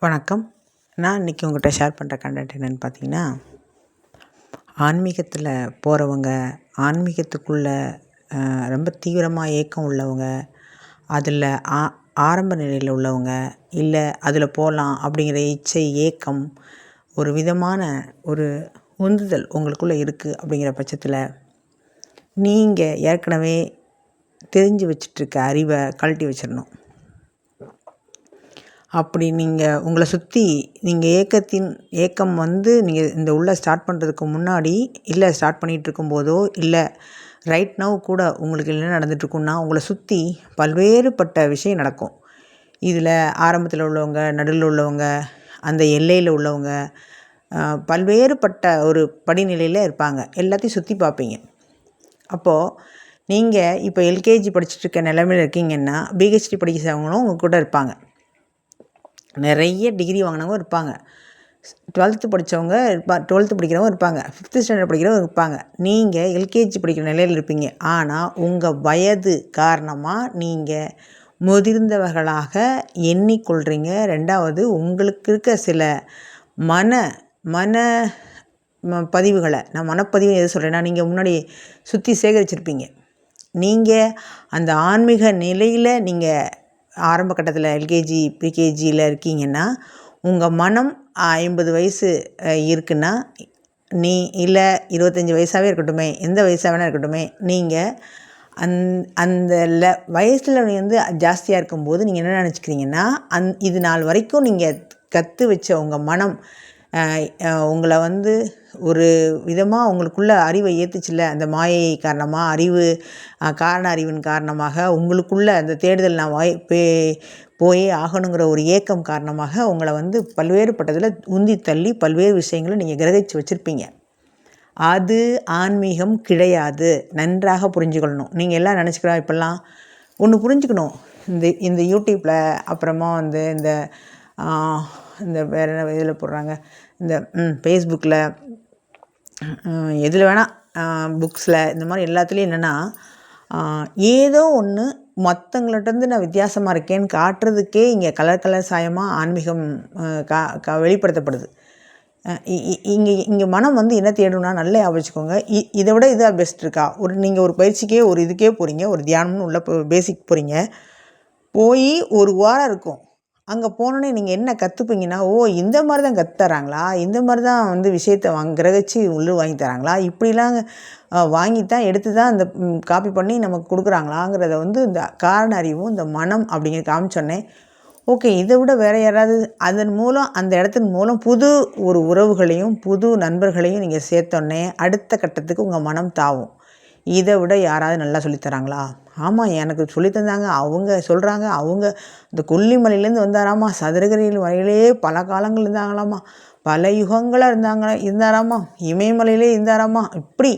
வணக்கம். நான் இன்றைக்கி உங்கள்கிட்ட ஷேர் பண்ணுற கண்டென்ட் என்னென்னு பார்த்தீங்கன்னா, ஆன்மீகத்தில் போகிறவங்க, ஆன்மீகத்துக்குள்ளே ரொம்ப தீவிரமாக ஏக்கம் உள்ளவங்க, அதில் ஆரம்ப நிலையில் உள்ளவங்க, இல்லை அதில் போகலாம் அப்படிங்கிற இச்சை, ஏக்கம், ஒரு விதமான ஒரு உந்துதல் உங்களுக்குள்ளே இருக்குது அப்படிங்கிற பட்சத்தில், நீங்கள் ஏற்கனவே தெரிஞ்சு வச்சிட்ருக்க அறிவை கழட்டி வச்சிடணும். அப்படி நீங்கள் உங்களை சுற்றி நீங்கள் ஏக்கம் நீங்கள் இந்த உள்ள ஸ்டார்ட் பண்ணுறதுக்கு முன்னாடி, இல்லை ஸ்டார்ட் பண்ணிகிட்டு இருக்கும்போதோ, இல்லை ரைட் நவ் கூட உங்களுக்கு என்ன நடந்துகிட்ருக்குன்னா, உங்களை சுற்றி பல்வேறுபட்ட விஷயம் நடக்கும். இதில் ஆரம்பத்தில் உள்ளவங்க, நடுவில் உள்ளவங்க, அந்த எல்லையில் உள்ளவங்க, பல்வேறுபட்ட ஒரு படிநிலையில் இருப்பாங்க. எல்லாத்தையும் சுற்றி பார்ப்பீங்க. அப்போது நீங்கள் இப்போ எல்கேஜி படிச்சுட்ருக்க நிலைமையில் இருக்கீங்கன்னா, பிஹெச்டி படிக்கிறவங்களும் உங்கள் கூட இருப்பாங்க. நிறைய டிகிரி வாங்கினவங்க இருப்பாங்க. 12th படித்தவங்க 12th படிக்கிறவங்க இருப்பாங்க. 5th ஸ்டாண்டர்ட் படிக்கிறவங்க இருப்பாங்க. நீங்கள் எல்கேஜி படிக்கிற நிலையில் இருப்பீங்க. ஆனால் உங்கள் வயது காரணமாக நீங்கள் முதிர்ந்தவர்களாக எண்ணிக்கொள்கிறீங்க. 2வது, உங்களுக்கு இருக்க சில பதிவுகளை, நான் மனப்பதிவு எது சொல்கிறேன்னா, நீங்கள் முன்னாடி சுற்றி சேகரிச்சிருப்பீங்க. நீங்கள் அந்த ஆன்மீக நிலையில் நீங்கள் ஆரம்ப கட்டத்தில் எல்கேஜி ப்ரீகேஜியில் இருக்கீங்கன்னா, உங்கள் மனம் 50 வயசு இருக்குன்னா, இல்லை 25 வயசாகவே இருக்கட்டுமே, எந்த வயசாக வேணால் இருக்கட்டுமே, நீங்கள் அந்த வயசில் ஜாஸ்தியாக இருக்கும்போது நீங்கள் என்ன நினச்சிக்கிறீங்கன்னா, இது நாள் வரைக்கும் நீங்கள் கற்று வச்ச உங்கள் மனம் உங்களை ஒரு விதமாக உங்களுக்குள்ள அறிவை ஏற்றுச்சில்ல, அந்த மாயை காரணமாக, காரண அறிவின் காரணமாக, உங்களுக்குள்ள அந்த தேடுதல் நான் போயே ஆகணுங்கிற ஒரு ஏக்கம் காரணமாக உங்களை பல்வேறுபட்டதில் உந்தி தள்ளி பல்வேறு விஷயங்களை நீங்கள் கிரகிச்சு வச்சுருப்பீங்க. அது ஆன்மீகம் கிடையாது. நன்றாக புரிஞ்சுக்கொள்ளணும். நீங்கள் எல்லாம் நினச்சிக்கிறோம், இப்போல்லாம் ஒன்று புரிஞ்சுக்கணும். இந்த யூடியூப்பில், அப்புறமா இந்த வேறு என்ன இதில் போடுறாங்க, இந்த ஃபேஸ்புக்கில், எதில் வேணால், புக்ஸில், இந்த மாதிரி எல்லாத்துலேயும் என்னென்னா, ஏதோ ஒன்று மற்றவங்கள்ட்டேருந்து நான் வித்தியாசமாக இருக்கேன்னு காட்டுறதுக்கே இங்கே கலர் சாயமாக ஆன்மீகம் வெளிப்படுத்தப்படுது. இங்கே மனம் என்ன தேடணும்னா, நல்லா யோசிச்சுக்கோங்க. இதை விட இதாக பெஸ்ட் இருக்கா? நீங்கள் ஒரு பயிற்சிக்கே, ஒரு இதுக்கே போகிறீங்க, ஒரு தியானம்னு உள்ள பேசிக் போகிறீங்க. போய் ஒரு வாரம் இருக்கும். அங்கே போனோன்னே நீங்கள் என்ன கற்றுப்பீங்கன்னா, இந்த மாதிரி தான் கற்றுத்தராங்களா, இந்த மாதிரி தான் விஷயத்தை கிரகிச்சு வாங்கி தராங்களா, இப்படிலாம் வாங்கித்தான் எடுத்து தான் இந்த காப்பி பண்ணி நமக்கு கொடுக்குறாங்களாங்கிறத இந்த காரண அறிவும் இந்த மனம் அப்படிங்கிற காமிச்சோன்னே, ஓகே, இதை விட வேறு யாராவது அதன் மூலம், அந்த இடத்தின் மூலம் புது ஒரு உறவுகளையும் புது நண்பர்களையும் நீங்கள் சேர்த்தோன்னே அடுத்த கட்டத்துக்கு உங்கள் மனம் தாவும். இதை விட யாராவது நல்லா சொல்லித்தராங்களா? ஆமாம், எனக்கு சொல்லித்தந்தாங்க, அவங்க சொல்கிறாங்க, அவங்க இந்த கொல்லிமலையிலேருந்து வந்தாராமா, சதுரகிரியில் வரையிலே பல காலங்கள் இருந்தாங்களாமா, பல யுகங்களாக இருந்தாராமா, இமயமலையிலே இருந்தாராமா. இப்படி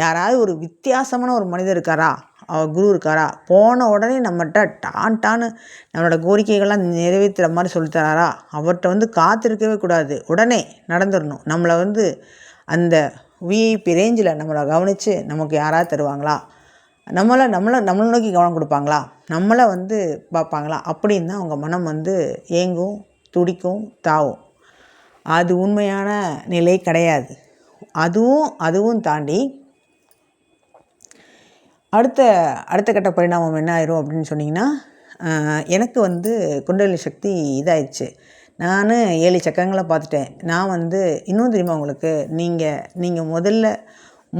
யாராவது ஒரு வித்தியாசமான ஒரு மனிதர் இருக்காரா, குரு இருக்காரா, போன உடனே நம்மகிட்ட டான்னு நம்மளோட கோரிக்கைகள்லாம் நிறைவேற்றுற மாதிரி சொல்லித்தராரா? அவர்கிட்ட காத்திருக்கவே கூடாது, உடனே நடந்துடணும். நம்மளை அந்த விஐபி ரேஞ்சில் நம்மளை கவனித்து நமக்கு யாராவது தருவாங்களா, நம்மளை நோக்கி கவனம் கொடுப்பாங்களா, நம்மளை பார்ப்பாங்களா அப்படின்னு தான் அவங்க மனம் ஏங்கும், துடிக்கும், தாவும். அது உண்மையான நிலை கிடையாது. அதுவும் தாண்டி அடுத்த கட்ட பரிணாமம் என்ன ஆயிரும் அப்படின்னு சொன்னிங்கன்னா, எனக்கு குண்டலினி சக்தி இதாகிடுச்சு. நான் 7 சக்கரங்களை பார்த்துட்டேன். நான் இன்னும் தெரியுமா உங்களுக்கு, நீங்கள் முதல்ல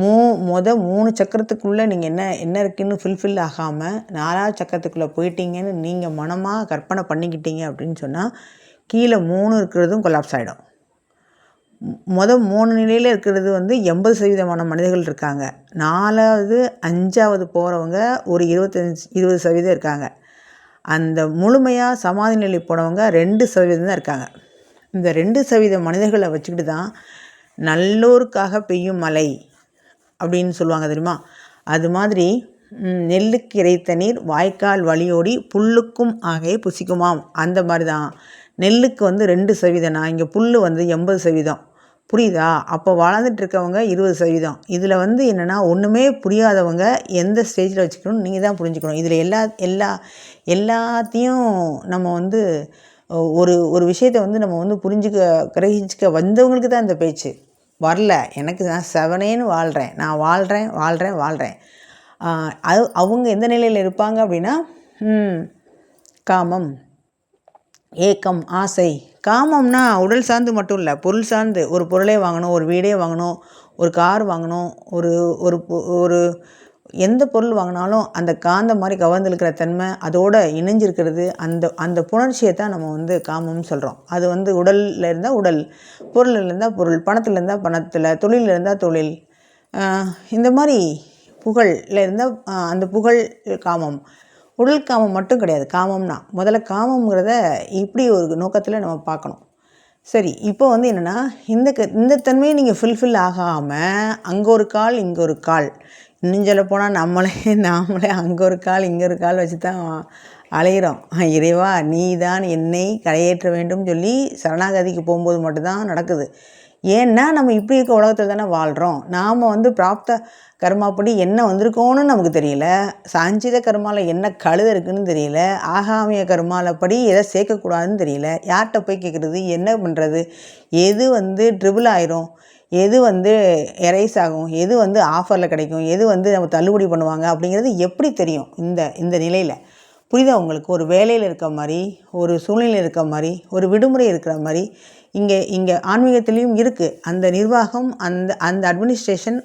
3 சக்கரத்துக்குள்ளே நீங்கள் என்ன இருக்குதுன்னு ஃபில்ஃபில் ஆகாமல் 4வது சக்கரத்துக்குள்ளே போயிட்டீங்கன்னு நீங்கள் மனமாக கற்பனை பண்ணிக்கிட்டீங்க அப்படின்னு சொன்னால், கீழே 3 இருக்கிறதும் கொலாப்ஸ் ஆகிடும். 3 நிலையில் இருக்கிறது 80% மனிதர்கள் இருக்காங்க. 4வது 5வது போகிறவங்க ஒரு 20% இருக்காங்க. அந்த முழுமையாக சமாதி நிலை போனவங்க 2% தான் இருக்காங்க. இந்த 2% மனிதர்களை வச்சுக்கிட்டு தான் நல்லோருக்காக பெய்யும் மழை அப்படின்னு சொல்லுவாங்க, தெரியுமா? அது மாதிரி நெல்லுக்கு இறைத்த நீர் வாய்க்கால் வழியோடி புல்லுக்கும் ஆகவே புசிக்குமாம். அந்த மாதிரி தான் நெல்லுக்கு 2%, இங்கே புல் 80%. புரியுதா? அப்போ வளர்ந்துட்டு இருக்கவங்க 20%. இதில் என்னென்னா, ஒன்றுமே புரியாதவங்க எந்த ஸ்டேஜில் வச்சுக்கணும்னு நீங்கள் தான் புரிஞ்சுக்கணும். இதில் எல்லாத்தையும் நம்ம ஒரு ஒரு விஷயத்தை வந்து நம்ம வந்து கிரகிச்சிக்க வந்தவங்களுக்கு தான் இந்த பேச்சு. வரல, எனக்கு நான் செவனேன்னு வாழ்கிறேன், நான் வாழ்கிறேன். அவங்க எந்த நிலையில் இருப்பாங்க அப்படின்னா, காமம், ஏக்கம், ஆசை. காமம்னா உடல் சார்ந்து மட்டும் இல்லை, பொருள் சார்ந்து. ஒரு பொருளே வாங்கணும், ஒரு வீடே வாங்கணும், ஒரு கார் வாங்கணும், ஒரு ஒரு ஒரு எந்த பொருள் வாங்கினாலும் அந்த காந்த மாதிரி கவர்ந்துருக்கிற தன்மை, அதோடு இணைஞ்சிருக்கிறது, அந்த புணர்ச்சியை தான் நம்ம வந்து காமம்னு சொல்கிறோம். அது வந்து உடலில் இருந்தால் உடல், பொருளில் இருந்தால் பொருள், பணத்தில் இருந்தால் பணத்தில், தொழிலில் இருந்தால் தொழில், இந்த மாதிரி புகழில் இருந்தால் அந்த புகழ் காமம். உடல் காமம் மட்டும் கிடையாது. காமம்னா முதல்ல காமங்கிறத இப்படி ஒரு நோக்கத்தில் நம்ம பார்க்கணும். சரி, இப்போ வந்து என்னென்னா, இந்த தன்மையை நீங்கள் ஃபுல்ஃபில் ஆகாமல் அங்கே ஒரு கால் இங்கே ஒரு கால், இன்னும் சொல்லப்போனால் நாமளே அங்கே ஒரு கால் இங்கே ஒரு கால் வச்சு தான் அலைகிறோம். இறைவா நீ தான் என்னை கரையேற்ற வேண்டும் சொல்லி சரணாகதிக்கு போகும்போது மட்டும்தான் நடக்குது. ஏன்னா நம்ம இப்படி இருக்க உலகத்தில் தானே வாழ்கிறோம். நாம் வந்து பிராப்த கர்மாப்படி என்ன வந்திருக்கோன்னு நமக்கு தெரியல, சஞ்சித கர்மாவில் என்ன கழுத இருக்குதுன்னு தெரியல, ஆகாமிய கர்மாலப்படி எதை சேர்க்கக்கூடாதுன்னு தெரியல. யார்கிட்ட போய் கேட்குறது, என்ன பண்ணுறது, எது வந்து ட்ரிபிள் ஆயிரும், எது வந்து எரைஸ் ஆகும், எது வந்து ஆஃபரில் கிடைக்கும், எது வந்து நம்ம தள்ளுபடி பண்ணுவாங்க அப்படிங்கிறது எப்படி தெரியும் இந்த நிலையில்? புரியுதா உங்களுக்கு? ஒரு வேலையில் இருக்க மாதிரி, ஒரு சூழ்நிலையில் இருக்க மாதிரி, ஒரு விடுமுறை இருக்கிற மாதிரி இங்கே ஆன்மீகத்துலேயும் இருக்குது. அந்த நிர்வாகம், அந்த அட்மினிஸ்ட்ரேஷன்,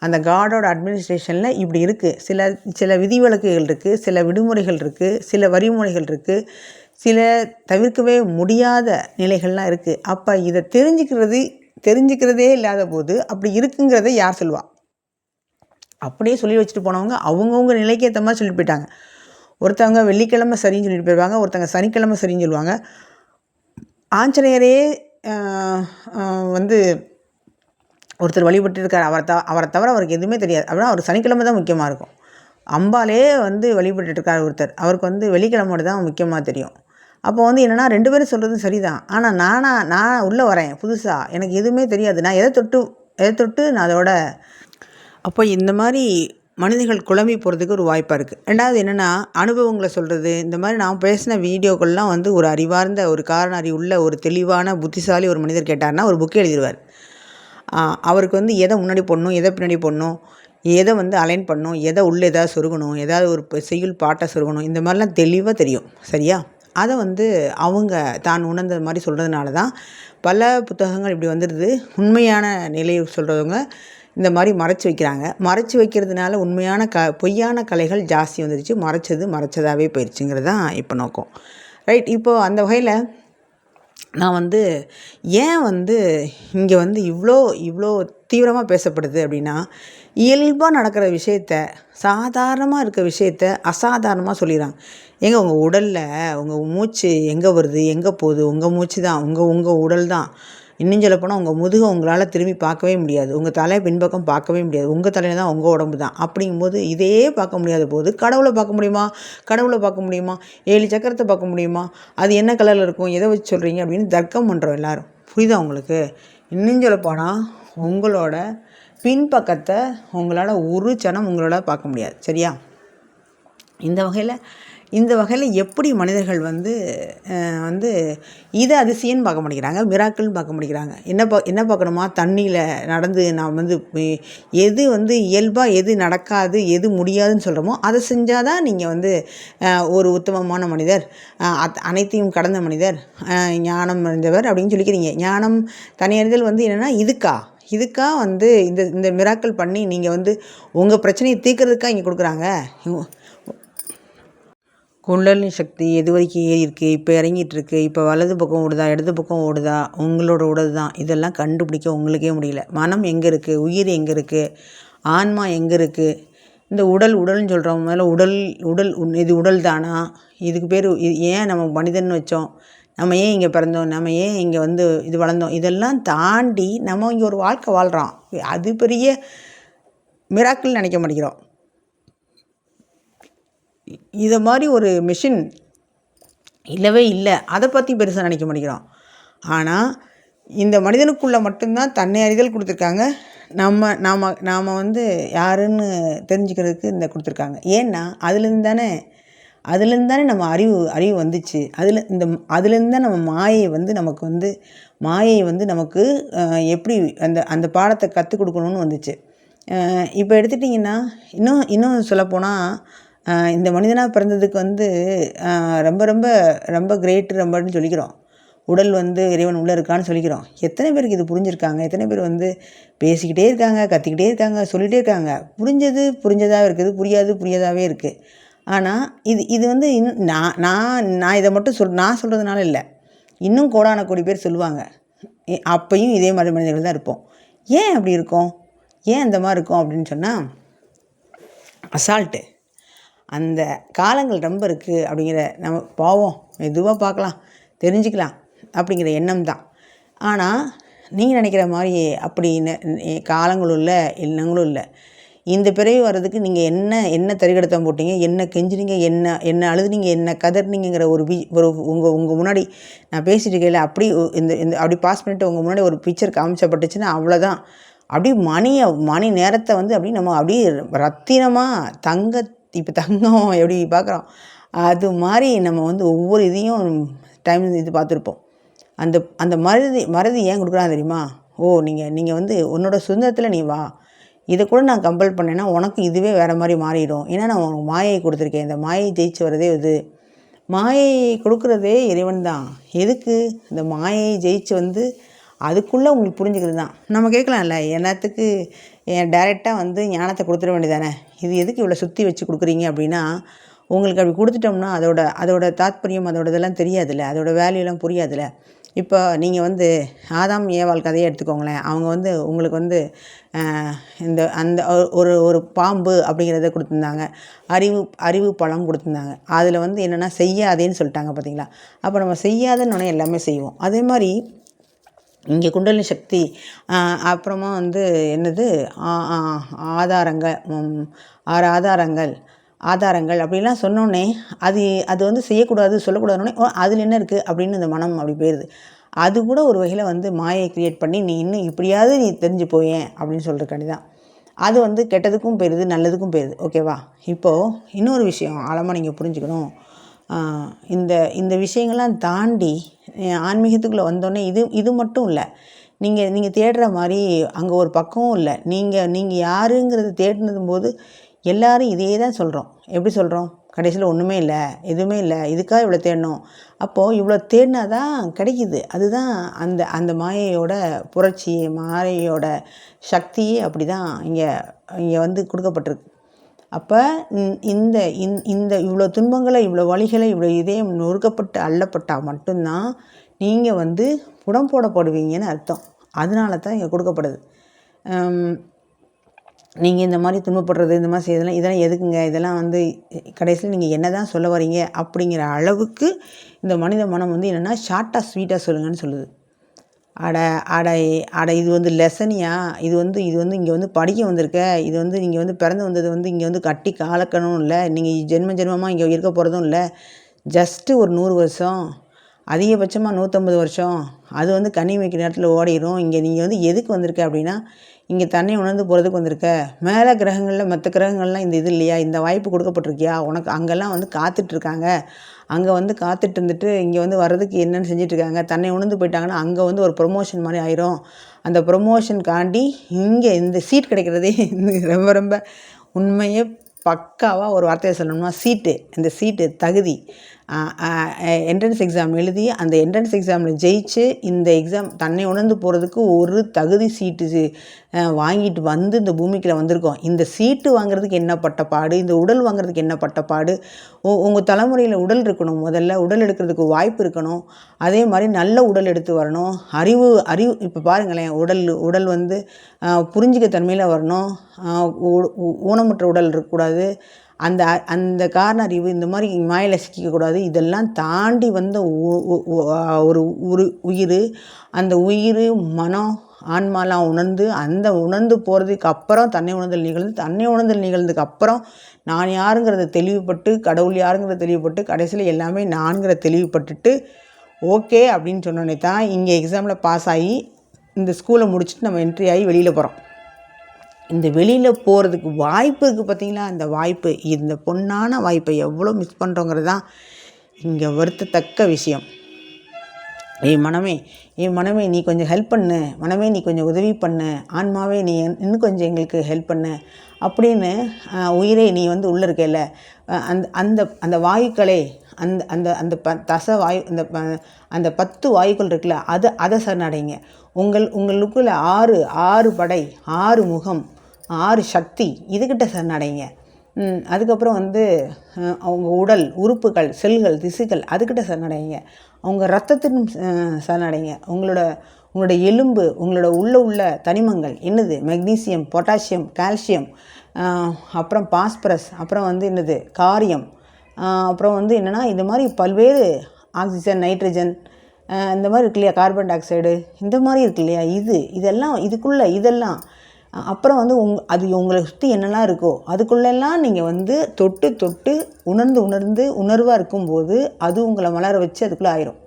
அந்த காடோட அட்மினிஸ்ட்ரேஷனில் இப்படி இருக்குது. சில விதிவிலக்குகள் இருக்குது, சில விடுமுறைகள் இருக்குது, சில வரிமுறைகள் இருக்குது, சில தவிர்க்கவே முடியாத நிலைகள்லாம் இருக்குது. அப்போ இதை தெரிஞ்சுக்கிறதே இல்லாத போது அப்படி இருக்குங்கிறத யார் சொல்லுவா? அப்படியே சொல்லி வச்சுட்டு போனவங்க அவங்கவுங்க நிலைக்கு ஏற்ற மாதிரி சொல்லிட்டு போயிட்டாங்க. ஒருத்தவங்க வெள்ளிக்கிழமை சரின்னு சொல்லிட்டு போயிடுவாங்க, ஒருத்தவங்க சனிக்கிழமை சரின்னு சொல்லுவாங்க. ஆஞ்சநேயரே வந்து ஒருத்தர் வழிபட்டு இருக்கார், அவரை தவிர அவருக்கு எதுவுமே தெரியாது அப்படின்னா அவருக்கு சனிக்கிழமை தான் முக்கியமாக இருக்கும். அம்பாலே வந்து வழிபட்டுருக்கார் ஒருத்தர், அவருக்கு வந்து வெள்ளிக்கிழமை தான் முக்கியமாக தெரியும். அப்போ வந்து என்னென்னா 2 பேரும் சொல்கிறது சரிதான். ஆனால் நான் உள்ளே வரேன் புதுசாக, எனக்கு எதுவுமே தெரியாது, நான் எதை தொட்டு நான் அதோட. அப்போ இந்த மாதிரி மனிதர்கள் குழம்பி போகிறதுக்கு ஒரு வாய்ப்பாக இருக்குது. ரெண்டாவது என்னென்னா, அனுபவங்களை சொல்கிறது. இந்த மாதிரி நான் பேசின வீடியோக்கள்லாம் வந்து ஒரு அறிவார்ந்த, ஒரு காரண அறிவு உள்ள, ஒரு தெளிவான புத்திசாலி ஒரு மனிதர் கேட்டார்னா ஒரு புக்கே எழுதிடுவார். அவருக்கு வந்து எதை முன்னாடி போடணும், எதை பின்னாடி போடணும், எதை வந்து அலைன் பண்ணணும், எதை உள்ளே எதாவது சொருகணும், ஏதாவது ஒரு செய்யுள் பாட்டை சொருகணும், இந்த மாதிரிலாம் தெளிவாக தெரியும். சரியா? அதை வந்து அவங்க தான் உணர்ந்த மாதிரி சொல்கிறதுனால தான் பல புத்தகங்கள் இப்படி வந்துடுது. உண்மையான நிலையை சொல்கிறவங்க இந்த மாதிரி மறைச்சி வைக்கிறாங்க. மறைச்சி வைக்கிறதுனால உண்மையான பொய்யான கலைகள் ஜாஸ்தி வந்துடுச்சு. மறைச்சதாகவே போயிடுச்சுங்கிறது தான் இப்போ நோக்கம். ரைட். இப்போது அந்த வகையில் நான் வந்து ஏன் வந்து இங்கே வந்து இவ்வளோ தீவிரமாக பேசப்படுது அப்படின்னா, இயல்பாக நடக்கிற விஷயத்த, சாதாரணமாக இருக்க விஷயத்த அசாதாரணமாக சொல்லிடுறாங்க. ஏங்க உங்கள் உடலில் உங்கள் மூச்சு எங்கே வருது, எங்கே போகுது, உங்கள் மூச்சு தான், உங்கள் உடல் தான். இன்னும் சொல்லப்போனால் உங்கள் முதுகை உங்களால் திரும்பி பார்க்கவே முடியாது, உங்கள் தலை பின்பக்கம் பார்க்கவே முடியாது, உங்கள் தலையில் தான் உங்கள் உடம்பு தான். அப்படிங்கும்போது இதையே பார்க்க முடியாத போது கடவுளை பார்க்க முடியுமா, 7 சக்கரத்தை பார்க்க முடியுமா, அது என்ன கலரில் இருக்கும், எதை வச்சு சொல்கிறீங்க அப்படின்னு தர்க்கம் பண்ணுறோம் எல்லோரும். புரியுதா உங்களுக்கு? இன்னும் சொல்லப்போனால் உங்களோட பின்பக்கத்தை உங்களால் ஒரு சனம் உங்களால் பார்க்க முடியாது. சரியா? இந்த வகையில் எப்படி மனிதர்கள் வந்து இதை அதிசயம்னு பார்க்க மாட்டேங்கிறாங்க, மிராக்கிள்னு பார்க்க மாட்டேங்கிறாங்க. என்ன பார்க்கணுமா? தண்ணியில் நடந்து நான் வந்து எது வந்து இயல்பாக எது நடக்காது, எது முடியாதுன்னு சொல்கிறோமோ அதை செஞ்சால் தான் நீங்கள் வந்து ஒரு உத்தமமான மனிதர், அனைத்தையும் கடந்த மனிதர், ஞானம் அறிந்தவர் அப்படின்னு சொல்லிக்கிறீங்க. ஞானம் தனியறிதல் வந்து என்னென்னா இதுக்கா வந்து இந்த மிராக்கிள் பண்ணி நீங்கள் வந்து உங்கள் பிரச்சனையை தீர்க்கறதுக்காக இங்கே கொடுக்குறாங்க. குண்டலினி சக்தி எது வரைக்கும் ஏறி இருக்குது, இப்போ இறங்கிட்டுருக்கு, இப்போ வலது பக்கம் ஓடுதா, இடது பக்கம் ஓடுதா, உங்களோட உடல் தான். இதெல்லாம் கண்டுபிடிக்க உங்களுக்கே முடியல. மனம் எங்கே இருக்குது, உயிர் எங்கே இருக்குது, ஆன்மா எங்கே இருக்குது, இந்த உடல்னு சொல்கிறோம். முதல்ல உடல் இது உடல் தானா, இதுக்கு பேர் ஏன் நம்ம மனிதன் வச்சோம், நம்ம ஏன் இங்கே பிறந்தோம், நம்ம ஏன் இங்கே வந்து இது வளர்ந்தோம், இதெல்லாம் தாண்டி நம்ம இங்கே ஒரு வாழ்க்கை வாழ்கிறோம். அது பெரிய மிராக்கிள் நினைக்க மாட்டேங்கிறோம். இதை மாதிரி ஒரு மிஷின் இல்லவே இல்லை, அதை பற்றி பெருசாக நினைக்க மாட்டேங்கிறோம். ஆனால் இந்த மனிதனுக்குள்ளே மட்டும்தான் தன்னை அறிதல் கொடுத்துருக்காங்க. நாம் வந்து யாருன்னு தெரிஞ்சுக்கிறதுக்கு இந்த கொடுத்துருக்காங்க. ஏன்னா அதுலேருந்து தானே அதுலேருந்து தானே நம்ம அறிவு வந்துச்சு. அதுலேருந்து தான் நம்ம மாயை வந்து நமக்கு எப்படி அந்த பாடத்தை கற்றுக் கொடுக்கணும்னு வந்துச்சு. இப்போ எடுத்துட்டிங்கன்னா இன்னும் சொல்லப்போனால் இந்த மனிதனாக பிறந்ததுக்கு வந்து ரொம்ப ரொம்ப ரொம்ப கிரேட்டு ரொம்பன்னு சொல்லிக்கிறோம். உடல் வந்து இறைவன் உள்ளே இருக்கான்னு சொல்லிக்கிறோம். எத்தனை பேருக்கு இது புரிஞ்சுருக்காங்க? எத்தனை பேர் வந்து பேசிக்கிட்டே இருக்காங்க, கத்திக்கிட்டே இருக்காங்க, சொல்லிகிட்டே இருக்காங்க. புரிஞ்சதாக இருக்குது, புரியாதாகவே இருக்குது. ஆனால் இது வந்து இன்னும் நான் இதை மட்டும் நான் சொல்கிறதுனால இல்லை, இன்னும் கோடான கோடி பேர் சொல்லுவாங்க. அப்பையும் இதே மாதிரி மனிதர்கள் தான் இருப்போம். ஏன் அப்படி இருக்கோம்? ஏன் அந்த மாதிரி இருக்கும் அப்படின்னு சொன்னால், அசால்ட்டு, அந்த காலங்கள் ரொம்ப இருக்குது அப்படிங்கிற நம்ம போவோம், மெதுவாக பார்க்கலாம், தெரிஞ்சுக்கலாம் அப்படிங்கிற எண்ணம் தான். ஆனால் நீங்கள் நினைக்கிற மாதிரி அப்படி காலங்களும் இல்லை, எண்ணங்களும் இல்லை. இந்த பிறவி வர்றதுக்கு நீங்கள் என்ன தறிகடத்தம் போட்டீங்க, என்ன கெஞ்சினீங்க, என்ன அழுதுனீங்க, என்ன கதறினீங்கிற ஒரு உங்கள் முன்னாடி நான் பேசிட்டு இருக்கையில் அப்படி அப்படி பாஸ் பண்ணிவிட்டு உங்கள் முன்னாடி ஒரு பிக்சர் காமிச்சப்பட்டுச்சுன்னா அவ்வளோதான். அப்படியே மணி நேரத்தை வந்து அப்படி நம்ம அப்படியே ரத்தினமாக இப்போ தங்கம் எப்படி பார்க்குறோம், அது மாதிரி நம்ம வந்து ஒவ்வொரு இதையும் இது பார்த்துருப்போம். அந்த மறதி ஏன் கொடுக்குறாங்க தெரியுமா? நீங்கள் வந்து உன்னோட சுதந்திரத்தில் நீ வா, இதை கூட நான் கம்பல் பண்ணேன்னா உனக்கு இதுவே வேறு மாதிரி மாறிடும். ஏன்னா நான் உனக்கு மாயை கொடுத்துருக்கேன். இந்த மாயை ஜெயிச்சு வரதே மாயை கொடுக்குறதே இறைவன் தான். எதுக்கு இந்த மாயை ஜெயிச்சு வந்து அதுக்குள்ளே உங்களுக்கு புரிஞ்சுக்கிறது தான். நம்ம கேட்கலாம்ல, என்னத்துக்கு டைரெக்டாக வந்து ஞானத்தை கொடுத்துட வேண்டியதானே, இது எதுக்கு இவ்வளோ சுற்றி வச்சு கொடுக்குறீங்க அப்படின்னா, உங்களுக்கு அப்படி கொடுத்துட்டோம்னா அதோட தாத்பரியம் இதெல்லாம் தெரியாதுல்ல, அதோட வேல்யூலாம் புரியாதுல்ல. இப்போ நீங்கள் வந்து ஆதாம் ஏவாள் கதையை எடுத்துக்கோங்களேன். அவங்க வந்து உங்களுக்கு வந்து அந்த ஒரு பாம்பு அப்படிங்கிறத கொடுத்துருந்தாங்க, அறிவு பழம் கொடுத்துருந்தாங்க. அதில் வந்து என்னென்னா செய்யாதேன்னு சொல்லிட்டாங்க பார்த்தீங்களா. அப்போ நம்ம செய்யாதன்னு எல்லாமே செய்வோம். அதே மாதிரி இங்கே குண்டலினி சக்தி, அப்புறமா வந்து என்னது ஆதாரங்கள், 6 ஆதாரங்கள் அப்படின்லாம் சொன்னோடனே அது வந்து செய்யக்கூடாது சொல்லக்கூடாதுன்னே அதில் என்ன இருக்குது அப்படின்னு இந்த மனம் அப்படி போயிடுது. அது கூட ஒரு வகையில் வந்து மாயை க்ரியேட் பண்ணி நீ இன்னும் இப்படியாவது நீ தெரிஞ்சு போயேன் அப்படின்னு சொல்கிறக்காண்டி தான். அது வந்து கெட்டதுக்கும் போயிடுது, நல்லதுக்கும் போயிடுது. ஓகேவா? இப்போது இன்னொரு விஷயம் ஆழமாக நீங்கள் புரிஞ்சுக்கணும். இந்த விஷயங்கள்லாம் தாண்டி ஆன்மீகத்துக்குள்ளே வந்தோடனே இது மட்டும் இல்லை, நீங்கள் தேடுற மாதிரி அங்கே ஒரு பக்கமும் இல்லை. நீங்கள் யாருங்கிறது தேடினதும் போது எல்லோரும் இதே தான் சொல்கிறோம். எப்படி சொல்கிறோம்? கடைசியில் ஒன்றுமே இல்லை, எதுவுமே இல்லை, இதுக்காக இவ்வளோ தேடணும். அப்போது இவ்வளோ தேடினா தான் கிடைக்கிது. அதுதான் அந்த மாயையோட புரட்சி, மாயையோட சக்தியே அப்படி தான் இங்கே வந்து கொடுக்கப்பட்டிருக்கு. அப்போ இந்த இவ்வளோ துன்பங்களை, இவ்வளோ வலிகளை, இவ்வளோ இதயம் நொறுக்கப்பட்டு அள்ளப்பட்டால் மட்டும்தான் நீங்கள் வந்து புடம் போடப்படுவீங்கன்னு அர்த்தம். அதனால தான் இங்கே கொடுக்கப்படுது. நீங்கள் இந்த மாதிரி துன்பப்படுறது, இந்த மாதிரி செய்யறதெல்லாம் இதெல்லாம் எதுக்குங்க, இதெல்லாம் வந்து கடைசியில் நீங்கள் என்ன தான் சொல்ல வரீங்க அப்படிங்கிற அளவுக்கு இந்த மனித மனம் வந்து என்னென்னா ஷார்ட்டாக ஸ்வீட்டாக சொல்லுங்கன்னு சொல்லுது. அட இது வந்து லெசனியா, இது வந்து இங்கே வந்து படிக்க வந்திருக்க, இது வந்து நீங்கள் வந்து பிறந்து வந்தது வந்து இங்கே வந்து கட்டி காலக்கணும் இல்லை, நீங்கள் ஜென்மமாக இங்கே இருக்க போகிறதும் இல்லை. ஜஸ்ட்டு ஒரு 100 வருஷம், அதிகபட்சமாக 150 வருஷம், அது வந்து கண்ணி வைக்கிற நேரத்தில் ஓடிடும். இங்கே நீங்கள் வந்து எதுக்கு வந்திருக்க அப்படின்னா, இங்கே தன்னை உணர்ந்து போகிறதுக்கு வந்திருக்க. மேலே கிரகங்களில் மற்ற கிரகங்கள்லாம் இந்த இது இல்லையா, இந்த வாய்ப்பு கொடுக்கப்பட்டிருக்கியா உனக்கு? அங்கெல்லாம் வந்து காத்துட்ருக்காங்க. அங்கே வந்து காத்துட்டு இருந்துட்டு இங்கே வந்து வர்றதுக்கு என்னென்னு செஞ்சிட்ருக்காங்க. தன்னை உணர்ந்து போயிட்டாங்கன்னா அங்கே வந்து ஒரு ப்ரொமோஷன் மாதிரி ஆயிரும். அந்த ப்ரொமோஷனுக்காண்டி இங்கே இந்த சீட் கிடைக்கிறதே ரொம்ப ரொம்ப உண்மையே பக்காவாக ஒரு வார்த்தையை சொல்லணும்னா இந்த சீட்டு தகுதி. என்ட்ரன்ஸ் எக்ஸாம் எழுதி அந்த என்ட்ரன்ஸ் எக்ஸாமில் ஜெயிச்சு இந்த எக்ஸாம் தன்னை உணர்ந்து போகிறதுக்கு ஒரு தகுதி சீட்டு வாங்கிட்டு வந்து இந்த பூமிக்குள்ள வந்திருக்கோம். இந்த சீட்டு வாங்குறதுக்கு என்ன பட்டப்பாடு, இந்த உடல் வாங்குறதுக்கு என்ன பட்டப்பாடு. உங்கள் தலைமுறையில் உடல் இருக்கணும், முதல்ல உடல் எடுக்கிறதுக்கு வாய்ப்பு இருக்கணும். அதே மாதிரி நல்ல உடல் எடுத்து வரணும். அறிவு இப்போ பாருங்களேன், உடல் வந்து புரிஞ்சிக்க தன்மையில் வரணும். ஊனமுற்ற உடல் இருக்கக்கூடாது. அந்த காரண அறிவு இந்த மாதிரி மாயில் சிக்கிக்கக்கூடாது. இதெல்லாம் தாண்டி வந்த ஒரு உயிர், அந்த உயிர் மனம் ஆன்மாலாம் உணர்ந்து போகிறதுக்கு அப்புறம் தன்னை உணர்ந்தல் நிகழ்ந்ததுக்கு அப்புறம் நான் யாருங்கிறத தெளிவுபட்டு, கடவுள் யாருங்கிறத தெளிவுபட்டு, கடைசியில் எல்லாமே நான்கிற தெளிவுபட்டுட்டு ஓகே அப்படின்னு சொன்னோன்னே தான் இங்கே எக்ஸாமில் பாஸ் ஆகி இந்த ஸ்கூலை முடிச்சுட்டு நம்ம என்ட்ரி ஆகி வெளியில் போகிறோம். இந்த வெளியில் போகிறதுக்கு வாய்ப்பு இருக்குது பார்த்தீங்களா, அந்த வாய்ப்பு, இந்த பொன்னான வாய்ப்பை எவ்வளோ மிஸ் பண்ணுறோங்கிறது தான் இங்கே வருத்தத்தக்க விஷயம். என் மனமே நீ கொஞ்சம் ஹெல்ப் பண்ணு, மனமே நீ கொஞ்சம் உதவி பண்ணு, ஆன்மாவே நீ இன்னும் கொஞ்சம் எங்களுக்கு ஹெல்ப் பண்ணு அப்படின்னு உயிரே நீ வந்து உள்ளே இருக்கல அந்த அந்த அந்த வாயுக்களே அந்த அந்த அந்த தச வாயு அந்த 10 வாயுக்கள் இருக்குல்ல, அதை சரணடைங்க. உங்களுக்குள்ள 6 படை, 6 முகம், 6 சக்தி, இதுக்கிட்ட சரணடைங்க. அதுக்கப்புறம் வந்து அவங்க உடல் உறுப்புகள், செல்கள், திசுக்கள், அதுக்கிட்ட சரணடைங்க. அவங்க ரத்தத்தின் சரணடைங்க. உங்களோட எலும்பு, உங்களோட உள்ள தனிமங்கள் என்னது, மெக்னீசியம், பொட்டாசியம், கால்சியம், அப்புறம் பாஸ்பரஸ், அப்புறம் வந்து என்னது காரியம், அப்புறம் வந்து என்னென்னா இந்த மாதிரி பல்வேறு ஆக்சிஜன், நைட்ரஜன், இந்த மாதிரி இருக்கு இல்லையா, கார்பன் டை ஆக்சைடு, இந்த மாதிரி இருக்கு இல்லையா, இதெல்லாம் இதுக்குள்ளே இதெல்லாம். அப்புறம் வந்து அது உங்களை சுற்றி என்னெல்லாம் இருக்கோ அதுக்குள்ளெல்லாம் நீங்கள் வந்து தொட்டு உணர்ந்து உணர்வாக இருக்கும்போது அது உங்களை மலர வச்சு அதுக்குள்ளே ஆயிரும்.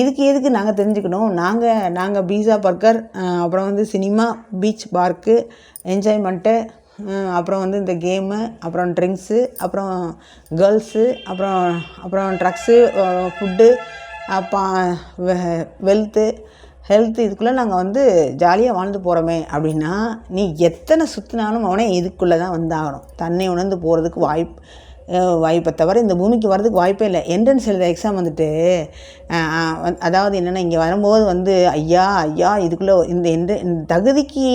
எதுக்கு நாங்கள் தெரிஞ்சுக்கணும்? நாங்கள் பீஸா, பர்கர், அப்புறம் வந்து சினிமா, பீச், பார்க்கு, என்ஜாய்மெண்ட்டு, அப்புறம் வந்து இந்த கேமு, அப்புறம் ட்ரிங்க்ஸு, அப்புறம் கேர்ள்ஸு, அப்புறம் ட்ரக்ஸு, ஃபுட்டு, அப்போ ஹெல்த்து, இதுக்குள்ளே நாங்கள் வந்து ஜாலியாக வாழ்ந்து போகிறோமே அப்படின்னா, நீ எத்தனை சுற்றினாலும் அவனே இதுக்குள்ளே தான் வந்தாகணும். தன்னை உணர்ந்து போகிறதுக்கு வாய்ப்பை தவிர இந்த பூமிக்கு வர்றதுக்கு வாய்ப்பே இல்லை. என்ட்ரன்ஸ் எழுத எக்ஸாம் வந்துட்டு அதாவது என்னென்னா, இங்கே வரும்போது வந்து ஐயா இதுக்குள்ளே இந்த தகுதிக்கு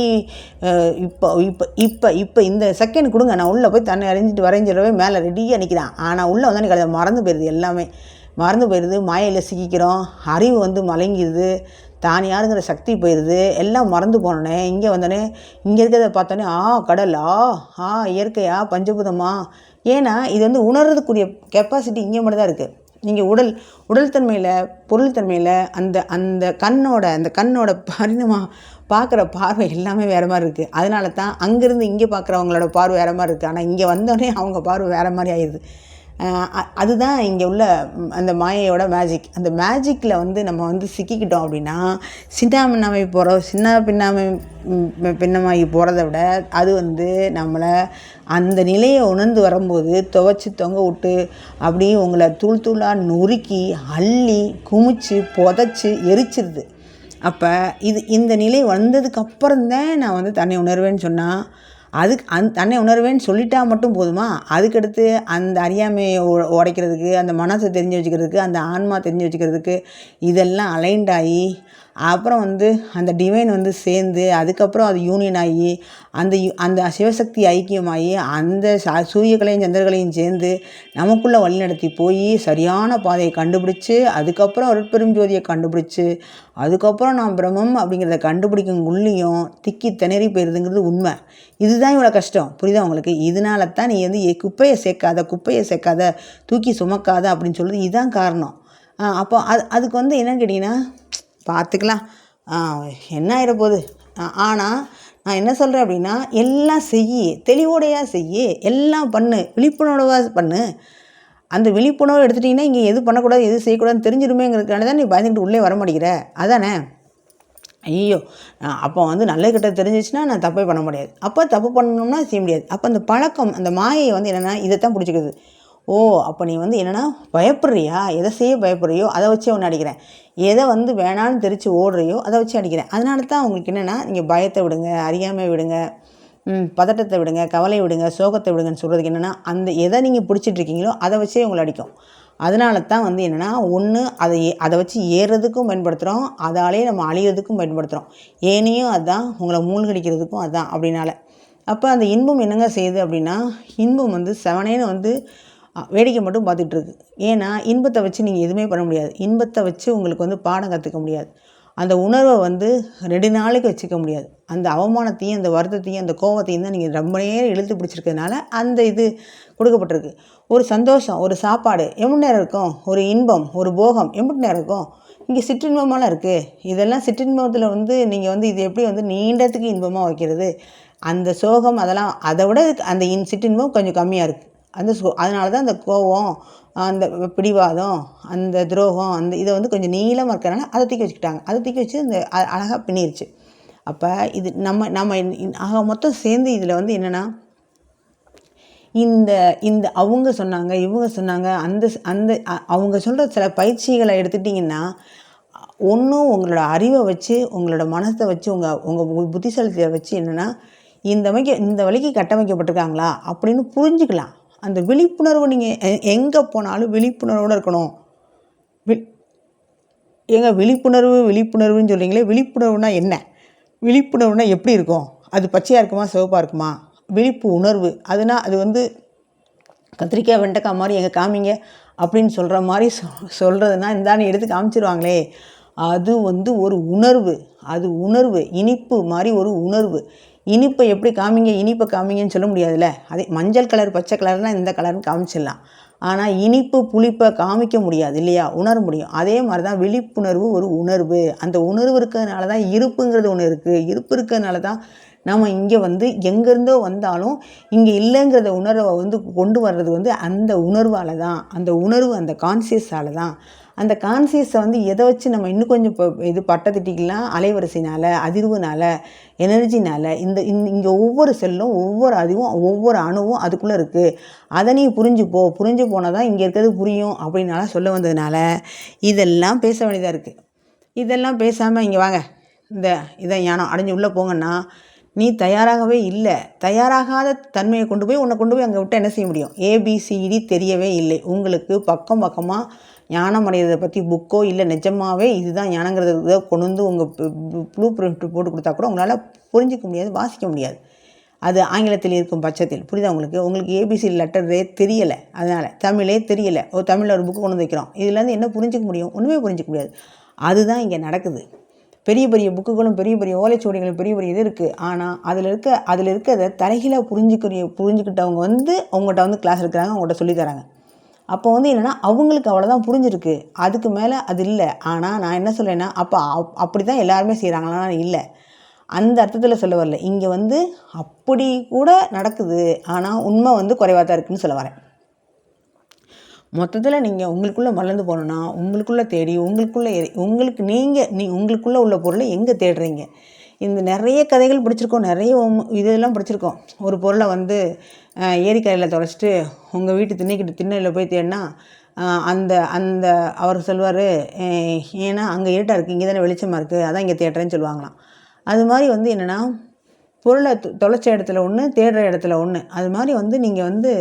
இப்போ இந்த செகண்ட் கொடுங்க, நான் உள்ளே போய் தன்னை வரைஞ்சிடவே மேலே ரெடியாக நிற்கிறான். ஆனால் உள்ளே வந்து எனக்கு அதை மறந்து போயிடுது, எல்லாமே மறந்து போயிடுது. மாயையில் சிக்கிக்கிறோம், அறிவு வந்து மலங்கிடுது, தான் யாருங்கிற சக்தி போயிடுது, எல்லாம் மறந்து போனோடனே இங்கே வந்தோடனே இங்கே இருக்கிறத பார்த்தோன்னே கடல், இயற்கையா, பஞ்சபூதமா. ஏன்னா இது வந்து உணர்றதுக்குரிய கெப்பாசிட்டி இங்கே மட்டும் தான் இருக்குது. நீங்கள் உடல் தன்மையில், பொருள் தன்மையில், அந்த கண்ணோட பரிணமாக பார்க்குற பார்வை எல்லாமே வேறு மாதிரி இருக்குது. அதனால தான் அங்கேருந்து இங்கே பார்க்குறவங்களோட பார்வை வேறு மாதிரி இருக்குது. ஆனால் இங்கே வந்தோடனே அவங்க பார்வை வேறு மாதிரி ஆயிடுது. அதுதான் இங்கே உள்ள அந்த மாயையோட மேஜிக். அந்த மேஜிக்கில் வந்து நம்ம வந்து சிக்கிக்கிட்டோம் அப்படின்னா சின்ன பின்னமாகி போகிறத விட அது வந்து நம்மளை அந்த நிலையை உணர்ந்து வரும்போது துவைச்சி தொங்க விட்டு அப்படியே உங்களை தூளாக நொறுக்கி அள்ளி குமிச்சு புதைச்சி எரிச்சிருது. அப்போ இந்த நிலை வந்ததுக்கப்புறம்தான் நான் வந்து தன்னை உணர்வேன்னு சொன்னால், தன்னை உணர்வேன்னு சொல்லிட்டா மட்டும் போதுமா? அதுக்கடுத்து அந்த அறியாமையை உடைக்கிறதுக்கு, அந்த மனசை தெரிஞ்சு வச்சுக்கிறதுக்கு, அந்த ஆன்மா தெரிஞ்சு வச்சுக்கிறதுக்கு இதெல்லாம் அலைண்டாகி, அப்புறம் வந்து அந்த டிவைன் வந்து சேர்ந்து, அதுக்கப்புறம் அது யூனியன் ஆகி, அந்த சிவசக்தி ஐக்கியமாகி, அந்த சூரியகளையும் சந்திரகளையும் சேர்ந்து நமக்குள்ளே வழிநடத்தி போய் சரியான பாதையை கண்டுபிடிச்சி, அதுக்கப்புறம் அருட்பெரும் ஜோதியை கண்டுபிடிச்சி, அதுக்கப்புறம் நான் பிரம்மம் அப்படிங்கிறத கண்டுபிடிக்குங்குள்ளேயும் திக்கி திணறி போயிடுதுங்கிறது உண்மை. இதுதான் இவ்வளோ கஷ்டம், புரியுதா உங்களுக்கு? இதனால தான் நீ வந்து குப்பையை சேர்க்காத, தூக்கி சுமக்காத அப்படின்னு சொல்கிறது இதுதான் காரணம். அப்போ அதுக்கு வந்து என்னன்னு கேட்டிங்கன்னா, பார்த்துக்கலாம், என்ன ஆகிடப்போகுது. ஆனால் நான் என்ன சொல்கிறேன் அப்படின்னா, எல்லாம் தெளிவோடையாக எல்லாம் பண்ணு, விழிப்புணர்வாக பண்ணு. அந்த விழிப்புணர்வு எடுத்துட்டிங்கன்னா இங்கே எது பண்ணக்கூடாது, எது செய்யக்கூடாதுன்னு தெரிஞ்சிருமேங்கிறதுக்கான தான் நீ பயந்துக்கிட்டு உள்ளே வர மாட்டேங்கிற. அதானே? ஐயோ, அப்போ வந்து நல்ல கிட்ட தெரிஞ்சிச்சுன்னா நான் தப்பே பண்ண முடியாது. அப்போ தப்பு பண்ணணும்னா செய்ய முடியாது. அப்போ அந்த பழக்கம், அந்த மாயை வந்து என்னென்னா இதைத்தான் பிடிச்சிக்குது. அப்போ நீ வந்து என்னென்னா பயப்படுறியா, எதை செய்ய பயப்படுறியோ அதை வச்சு ஒன்று அடிக்கிறேன், எதை வந்து வேணான்னு தெரிச்சு ஓடுறியோ அதை வச்சு அடிக்கிறேன். அதனால தான் உங்களுக்கு என்னென்னா, நீங்கள் பயத்தை விடுங்க, அறியாமை விடுங்க, பதட்டத்தை விடுங்க, கவலை விடுங்க, சோகத்தை விடுங்கன்னு சொல்கிறதுக்கு என்னென்னா, அந்த எதை நீங்கள் பிடிச்சிட்ருக்கீங்களோ அதை வச்சே உங்களை அடிக்கும். அதனால தான் வந்து என்னென்னா, ஒன்று அதை வச்சு ஏறுறதுக்கும் பயன்படுத்துகிறோம், அதாலே நம்ம அழியிறதுக்கும் பயன்படுத்துகிறோம். ஏனையும் அதுதான், உங்களை மூழ்கடிக்கிறதுக்கும் அதுதான். அப்படின்னால அப்போ அந்த இன்பம் என்னங்க செய்யுது அப்படின்னா, இன்பம் வந்து செவனேன்னு வந்து வேடிக்கை மட்டும் பார்த்துட்ருக்கு. ஏன்னா இன்பத்தை வச்சு நீங்கள் எதுவுமே பண்ண முடியாது. இன்பத்தை வச்சு உங்களுக்கு வந்து பாடம் கற்றுக்க முடியாது. அந்த உணர்வை வந்து 2 நாளைக்கு வச்சுக்க முடியாது. அந்த அவமானத்தையும், அந்த வருத்தத்தையும், அந்த கோபத்தையும் தான் நீங்கள் ரொம்ப நேரம் இழுத்து பிடிச்சிருக்கிறதுனால அந்த இது கொடுக்கப்பட்டிருக்கு. ஒரு சந்தோஷம், ஒரு சாப்பாடு எவ்வளோ நேரம் இருக்கும்? ஒரு இன்பம், ஒரு போகம் எவ்வளோ நேரம் இருக்கும்? இங்கே சிற்றின்பமெல்லாம் இருக்குது. இதெல்லாம் சிற்றின்பத்தில் வந்து நீங்கள் வந்து இது எப்படி வந்து நீண்டத்துக்கு இன்பமாக வைக்கிறது? அந்த சோகம் அதெல்லாம் அதை விட அந்த சிற்றின்பம் கொஞ்சம் கம்மியாக இருக்குது. அதனால தான் அந்த கோபம், அந்த பிடிவாதம், அந்த துரோகம், இதை வந்து கொஞ்சம் நீளமாக இருக்கிறனால அதை தூக்கி வச்சுக்கிட்டாங்க. அதை தூக்கி வச்சு இந்த அழகாக பின்னிருச்சு. அப்போ இது நம்ம ஆக மொத்தம் சேர்ந்து இதில் வந்து என்னென்னா, இந்த அவங்க சொன்னாங்க, இவங்க சொன்னாங்க, அந்த அவங்க சொல்கிற சில பயிற்சிகளை எடுத்துட்டிங்கன்னா, ஒன்றும் உங்களோட அறிவை வச்சு, உங்களோட மனசை வச்சு, உங்கள் புத்திசாலித்தை வச்சு என்னென்னா, இந்த வழிக்கு கட்டமைக்கப்பட்டிருக்காங்களா அப்படின்னு புரிஞ்சுக்கலாம். அந்த விழிப்புணர்வு நீங்கள் எங்கே போனாலும் விழிப்புணர்வோடு இருக்கணும். விழிப்புணர்வுன்னு சொல்கிறீங்களே, விழிப்புணர்வுனா என்ன? விழிப்புணர்வுனா எப்படி இருக்கும்? அது பச்சையாக இருக்குமா, சிவப்பாக இருக்குமா? விழிப்பு உணர்வு அதுனா அது வந்து கத்திரிக்காய் வெண்டைக்காய் மாதிரி எங்கே காமிங்க அப்படின்னு சொல்கிற மாதிரி சொல்கிறதுனா இந்தான்னு எடுத்து காமிச்சிருவாங்களே, அது வந்து ஒரு உணர்வு. அது உணர்வு. இனிப்பு மாதிரி ஒரு உணர்வு. இனிப்பை எப்படி காமிங்க, இனிப்பை காமிங்கன்னு சொல்ல முடியாதுல்ல. அதே மஞ்சள் கலர் பச்சை கலர்னால் இந்த கலர்னு காமிச்சிடலாம். ஆனால் இனிப்பு புளிப்பை காமிக்க முடியாது இல்லையா, உணர முடியும். அதே மாதிரி தான் விழிப்புணர்வு ஒரு உணர்வு. அந்த உணர்வு இருக்கிறதுனால தான் இருப்புங்கிறது ஒன்று இருக்குது. இருப்பு இருக்கிறதுனால தான் நம்ம இங்கே வந்து எங்கேருந்தோ வந்தாலும் இங்கே இல்லைங்கிறத உணர்வை வந்து கொண்டு வர்றது வந்து அந்த உணர்வால் தான். அந்த உணர்வு அந்த கான்சியஸால் தான். அந்த கான்சியஸை வந்து எதை வச்சு நம்ம இன்னும் கொஞ்சம் இப்போ இது பட்டத்திட்டிக்கலாம், அலைவரிசைனால், அதிர்வுனால், எனர்ஜினால், இங்கே ஒவ்வொரு செல்லும், ஒவ்வொரு அறிவும், ஒவ்வொரு அணுவும் அதுக்குள்ளே இருக்குது. அதை நீ புரிஞ்சு போனால் தான் இங்கே இருக்கிறது புரியும் அப்படின்னால சொல்ல வந்ததுனால இதெல்லாம் பேச வேண்டியதாக இருக்குது. இதெல்லாம் பேசாமல் இங்கே வாங்க, இதை ஞானம் அடைஞ்சு உள்ளே போங்கன்னா, நீ தயாராகவே இல்லை. தயாராகாத தன்மையை கொண்டு போய் அங்கே விட்டு என்ன செய்ய முடியும்? ஏபிசிடி தெரியவே இல்லை. உங்களுக்கு பக்கமாக ஞானம் அடைகிறதை பற்றி புக்கோ இல்லை நிஜமாகவே இதுதான் ஞானங்கிறத கொண்டு வந்து உங்கள் ப்ளூ பிரிண்ட் போட்டு கொடுத்தா கூட உங்களால் புரிஞ்சிக்க முடியாது, வாசிக்க முடியாது. அது ஆங்கிலத்தில் இருக்கும் பட்சத்தில். புரியுதா உங்களுக்கு ஏபிசி லெட்டரே தெரியலை, அதனால் தமிழே தெரியலை. தமிழில் ஒரு புக்கு கொண்டு வந்து வைக்கிறோம், இதுலேருந்து என்ன புரிஞ்சிக்க முடியும்? ஒன்றுமே புரிஞ்சிக்க முடியாது. அதுதான் இங்கே நடக்குது. பெரிய பெரிய புக்குகளும் பெரிய பெரிய ஓலைச்சுவடிகளும் பெரிய பெரிய இது இருக்குது. ஆனால் அதில் இருக்கிறத தலைகீழாக புரிஞ்சுக்கிட்டவங்க வந்து அவங்கள்ட்ட வந்து கிளாஸ் எடுக்கிறாங்க, அவங்கள்ட்ட சொல்லித்தராங்க. அப்போ வந்து என்னென்னா அவங்களுக்கு அவ்வளோதான் புரிஞ்சிருக்கு, அதுக்கு மேலே அது இல்லை. ஆனால் நான் என்ன சொல்கிறேன்னா, அப்போ அப்படி தான் எல்லாருமே செய்கிறாங்களா? இல்லை, அந்த அர்த்தத்தில் சொல்ல வரல. இங்கே வந்து அப்படி கூட நடக்குது, ஆனால் உண்மை வந்து குறைவாக தான் இருக்குதுன்னு சொல்ல வரேன். மொத்தத்தில் நீங்கள் உங்களுக்குள்ளே மலர்ந்து போகணுன்னா உங்களுக்குள்ளே தேடி உங்களுக்குள்ளே உள்ள பொருளை எங்கே தேடுறீங்க? இந்த நிறைய கதைகள் படிச்சிருக்கோம், நிறைய இதெல்லாம் படிச்சிருக்கோம். ஒரு பொருளை வந்து ஏரிக்கரையில் தொலைச்சிட்டு உங்கள் வீட்டு திண்ணையில் போய் தேடினா அந்த அவர் சொல்வார், ஏன்னா அங்கே இருட்டாக இருக்குது, இங்கே தானே வெளிச்சமாக இருக்குது, அதான் இங்கே தேடுறேன்னு சொல்லுவாங்களாம். அது மாதிரி வந்து என்னென்னா, பொருளை தொலைச்ச இடத்துல ஒன்று, தேடுற இடத்துல ஒன்று. அது மாதிரி வந்து நீங்கள் வந்து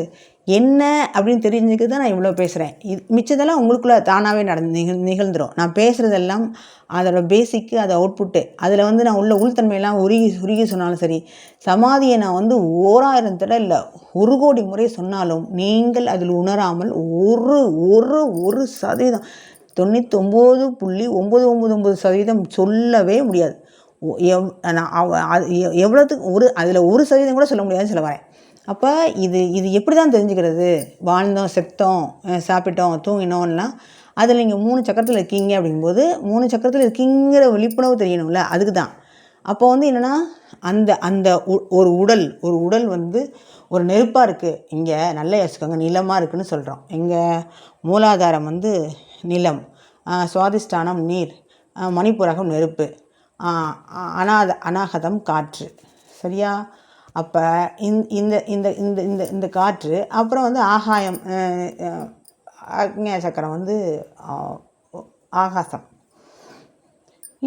என்ன அப்படின்னு தெரிஞ்சுக்க தான் நான் இவ்வளோ பேசுகிறேன். மிச்சதெல்லாம் உங்களுக்குள்ளே தானாகவே நிகழ்ந்துடும். நான் பேசுகிறதெல்லாம் அதோட பேசிக்கு, அது அவுட்புட்டு. அதில் வந்து நான் உள்தன்மையெல்லாம் உருகி சொன்னாலும் சரி, சமாதியை நான் வந்து 1000 தடவை இல்லை 1 கோடி முறை சொன்னாலும் நீங்கள் அதில் உணராமல் ஒரு சதவீதம் 99.999% சொல்லவே முடியாது. எவ்வளோத்துக்கு அதில் 1% கூட சொல்ல முடியாதுன்னு சொல்ல வரேன். அப்போ இது எப்படி தான் தெரிஞ்சுக்கிறது? வாழ்ந்தோம், செத்தோம், சாப்பிட்டோம், தூங்கினோம்லாம் அதில் நீங்கள் 3 சக்கரத்தில் இருக்கீங்க அப்படிங்கும்போது 3 சக்கரத்தில் இருக்கீங்கிற விழிப்புணர்வு தெரியணும்ல, அதுக்கு தான். அப்போ வந்து என்னென்னா, அந்த ஒரு உடல் வந்து ஒரு நெருப்பாக இருக்குது. இங்கே நல்லா யோசிக்கோங்க, நிலமாக இருக்குதுன்னு சொல்கிறோம். எங்கள் மூலாதாரம் வந்து நிலம், சுவாதிஷ்டானம் நீர், மணிப்புரகம் நெருப்பு, அநாகதம் காற்று. சரியா? அப்போ இந்த இந்த இந்த இந்த இந்த காற்று, அப்புறம் வந்து ஆகாயம், அக்ஞாய சக்கரம் வந்து ஆகாசம்.